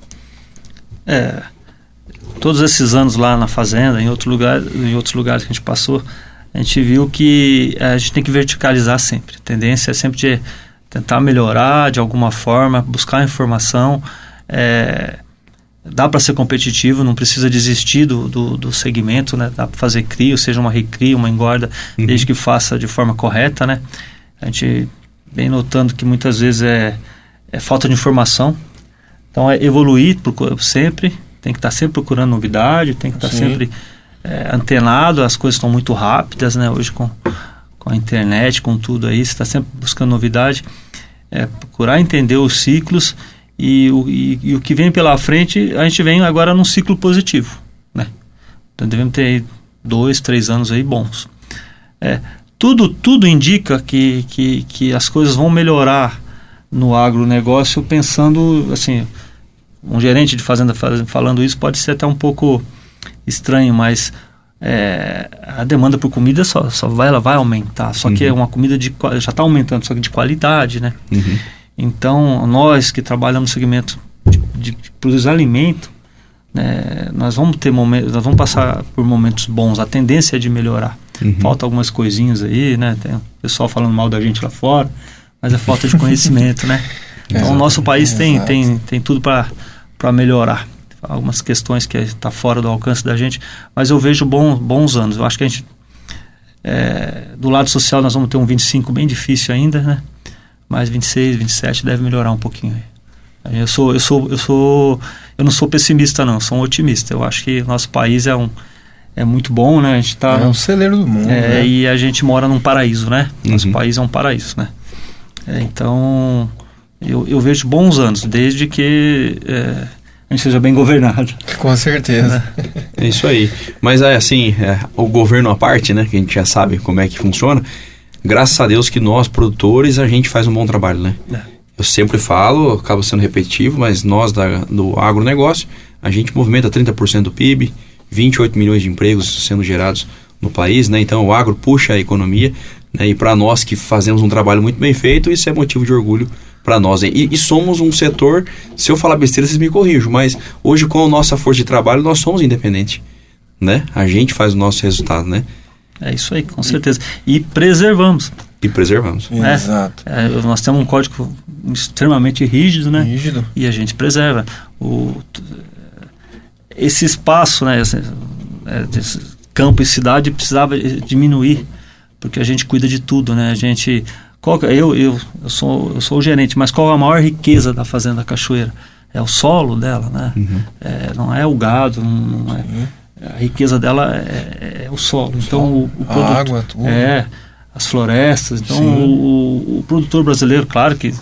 Speaker 5: Todos esses anos lá na fazenda, em outros lugares que a gente passou, a gente viu que a gente tem que verticalizar sempre. A tendência é sempre de tentar melhorar de alguma forma, buscar informação. Dá para ser competitivo, não precisa desistir do segmento, né? Dá para fazer crio, seja uma recria, uma engorda, desde que faça de forma correta, né? A gente vem notando que muitas vezes é falta de informação. Então evoluir sempre, tem que estar sempre procurando novidade, tem que estar sempre antenado. As coisas estão muito rápidas, né? Hoje com a internet, com tudo aí, você está sempre buscando novidade. Procurar entender os ciclos e o que vem pela frente, a gente vem agora num ciclo positivo, né? Então devemos ter aí 2, 3 anos aí bons. Tudo indica que as coisas vão melhorar no agronegócio, pensando assim, um gerente de fazenda falando isso pode ser até um pouco estranho, mas a demanda por comida ela vai aumentar, só que é uma comida já está aumentando, só que de qualidade, né? Então nós que trabalhamos no segmento de produzir alimento, né, nós vamos passar por momentos bons, a tendência é de melhorar. Falta algumas coisinhas aí, né? Tem o pessoal falando mal da gente lá fora, mas é falta de conhecimento, né? Então o nosso país tem tudo para melhorar. Algumas questões que está fora do alcance da gente, mas eu vejo bons anos. Eu acho que a gente, do lado social, nós vamos ter um 25 bem difícil ainda, né? Mas 26, 27 deve melhorar um pouquinho. Eu não sou pessimista, não, eu sou um otimista. Eu acho que o nosso país é muito bom, né? A gente tá
Speaker 6: um celeiro do mundo, né?
Speaker 5: E a gente mora num paraíso, né? Nosso país é um paraíso, né? Então eu vejo bons anos, desde que a gente seja bem governado.
Speaker 6: Com certeza.
Speaker 1: É isso aí. Mas assim, o governo à parte, né? Que a gente já sabe como é que funciona. Graças a Deus que nós, produtores, a gente faz um bom trabalho, né? Eu sempre falo, acabo sendo repetitivo, mas nós do agronegócio, a gente movimenta 30% do PIB, 28 milhões de empregos sendo gerados no país, né? Então o agro puxa a economia, né? E para nós que fazemos um trabalho muito bem feito, isso é motivo de orgulho para nós. E somos um setor, se eu falar besteira, vocês me corrijam, mas hoje com a nossa força de trabalho nós somos independentes, né? A gente faz o nosso resultado, né?
Speaker 5: É isso aí, com certeza. E preservamos.
Speaker 6: Exato.
Speaker 5: Nós temos um código extremamente rígido, né?
Speaker 6: Rígido.
Speaker 5: E a gente preserva. Esse espaço, né? Esse campo e cidade precisava diminuir, porque a gente cuida de tudo, né? A gente... Eu sou o gerente, mas qual a maior riqueza da Fazenda Cachoeira? É o solo dela, né? Não é o gado, não é... A riqueza dela é o solo. Então o produto,
Speaker 6: a água, tudo.
Speaker 5: As florestas. Então o produtor brasileiro, claro que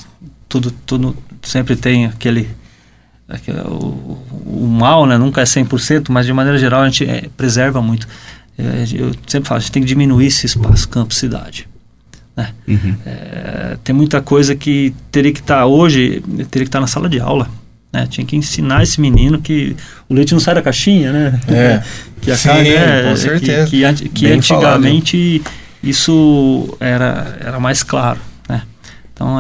Speaker 5: tudo sempre tem o mal, né? Nunca é 100%, mas de maneira geral a gente preserva muito. Eu sempre falo, a gente tem que diminuir esse espaço campo-cidade, né? Tem muita coisa que teria que estar na sala de aula, né? Tinha que ensinar esse menino que o leite não sai da caixinha, né? Que a carne,
Speaker 6: com certeza.
Speaker 5: Que antigamente isso era mais claro, né? Então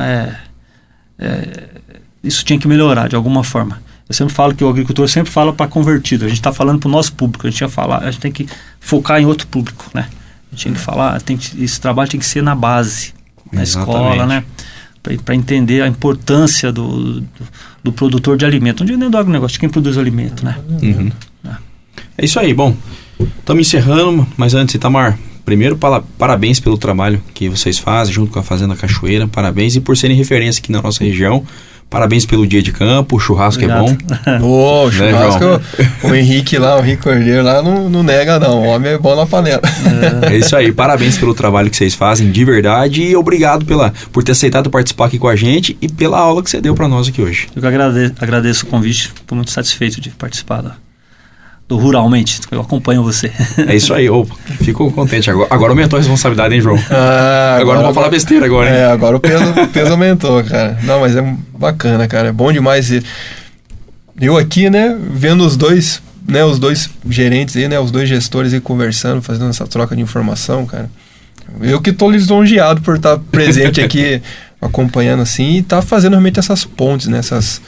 Speaker 5: isso tinha que melhorar de alguma forma. Eu sempre falo que o agricultor sempre fala para convertido. A gente está falando para o nosso público. A gente tem que focar em outro público, né? A gente tem que falar, esse trabalho tem que ser na base, na escola, né? Para entender a importância do produtor de alimento. Não digo nem do agronegócio, de quem produz alimento, né?
Speaker 1: É isso aí. Bom, estamos encerrando, mas antes, Itamar, primeiro, parabéns pelo trabalho que vocês fazem junto com a Fazenda Cachoeira, parabéns, e por serem referência aqui na nossa região. Parabéns pelo dia de campo, o churrasco
Speaker 5: Obrigado.
Speaker 1: É bom.
Speaker 6: Ô, o
Speaker 1: Né,
Speaker 6: churrasco, o Henrique Cordeiro lá não nega não, o homem é bom na panela.
Speaker 1: É isso aí, parabéns pelo trabalho que vocês fazem, de verdade, e obrigado por ter aceitado participar aqui com a gente e pela aula que você deu para nós aqui hoje.
Speaker 5: Eu que agradeço o convite, estou muito satisfeito de participar do Ruralmente, eu acompanho você.
Speaker 1: É isso aí, fico contente. Agora aumentou a responsabilidade, hein, João? Agora não vou falar besteira agora, hein?
Speaker 6: Agora o peso aumentou, cara. Não, mas é bacana, cara, é bom demais. Eu aqui, né, vendo os dois gerentes aí, né, os dois gestores aí conversando, fazendo essa troca de informação, cara. Eu que tô lisonjeado por estar presente aqui, acompanhando assim, e tá fazendo realmente essas pontes, né, essas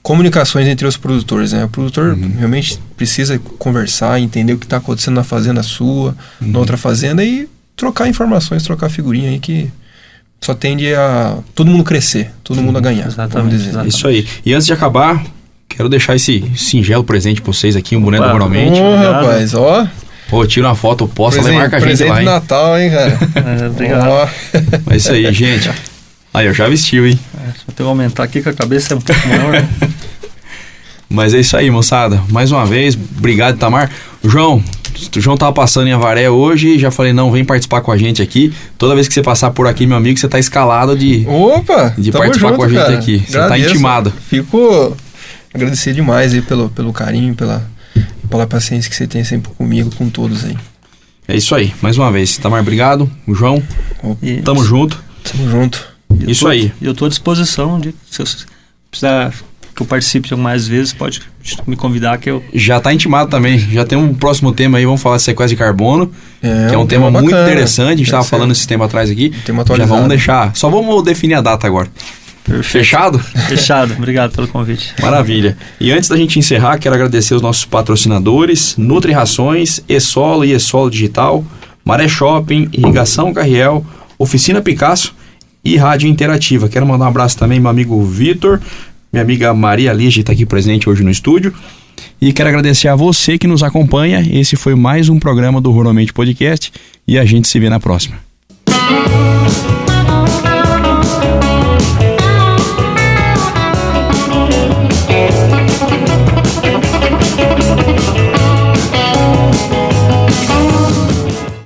Speaker 6: comunicações entre os produtores, né? O produtor realmente precisa conversar, entender o que está acontecendo na fazenda sua, na outra fazenda, e trocar informações, trocar figurinha aí, que só tende a todo mundo crescer, todo mundo a ganhar.
Speaker 5: Exatamente.
Speaker 1: Isso aí. E antes de acabar, quero deixar esse singelo presente pra vocês aqui, um boneco do Ruralmente.
Speaker 6: Rapaz, ó.
Speaker 1: Pô, tira uma foto, posta lá e marca a gente lá, hein?
Speaker 6: Presente de Natal, hein, cara?
Speaker 5: Obrigado.
Speaker 1: É isso aí, gente. Aí, eu já vestiu, hein?
Speaker 5: Vou ter que aumentar aqui, que a cabeça é um pouco maior, né?
Speaker 1: Mas é isso aí, moçada. Mais uma vez, obrigado, Itamar. O João tava passando em Avaré hoje, já falei, não, vem participar com a gente aqui. Toda vez que você passar por aqui, meu amigo, você tá escalado de participar
Speaker 6: junto,
Speaker 1: com a gente
Speaker 6: cara.
Speaker 1: aqui. Você
Speaker 6: Agradeço.
Speaker 1: tá intimado.
Speaker 6: Fico agradecido demais aí pelo carinho, pela paciência que você tem sempre comigo, com todos aí.
Speaker 1: É isso aí, mais uma vez. Itamar, obrigado. O João, tamo junto.
Speaker 6: Tamo junto.
Speaker 1: Isso aí.
Speaker 5: Eu estou à disposição se você precisar que eu participe mais vezes, pode me convidar que eu...
Speaker 1: Já tá intimado também. Já tem um próximo tema aí, vamos falar de sequestro de carbono, que é um tema muito
Speaker 6: bacana.
Speaker 1: interessante. A gente tava falando esse tema atrás aqui.
Speaker 6: Tema
Speaker 1: Já
Speaker 6: atualizado.
Speaker 1: vamos deixar. Só vamos definir a data agora.
Speaker 5: Perfeito.
Speaker 1: Fechado?
Speaker 5: Fechado. Obrigado pelo convite.
Speaker 1: Maravilha. E antes da gente encerrar, quero agradecer os nossos patrocinadores, Nutri Rações, E-Solo e E-Solo Digital, Maré Shopping, Irrigação Carriel, Oficina Picasso e Rádio Interativa. Quero mandar um abraço também ao meu amigo Vitor, minha amiga Maria Lige está aqui presente hoje no estúdio. E quero agradecer a você que nos acompanha. Esse foi mais um programa do Ruralmente Podcast e a gente se vê na próxima.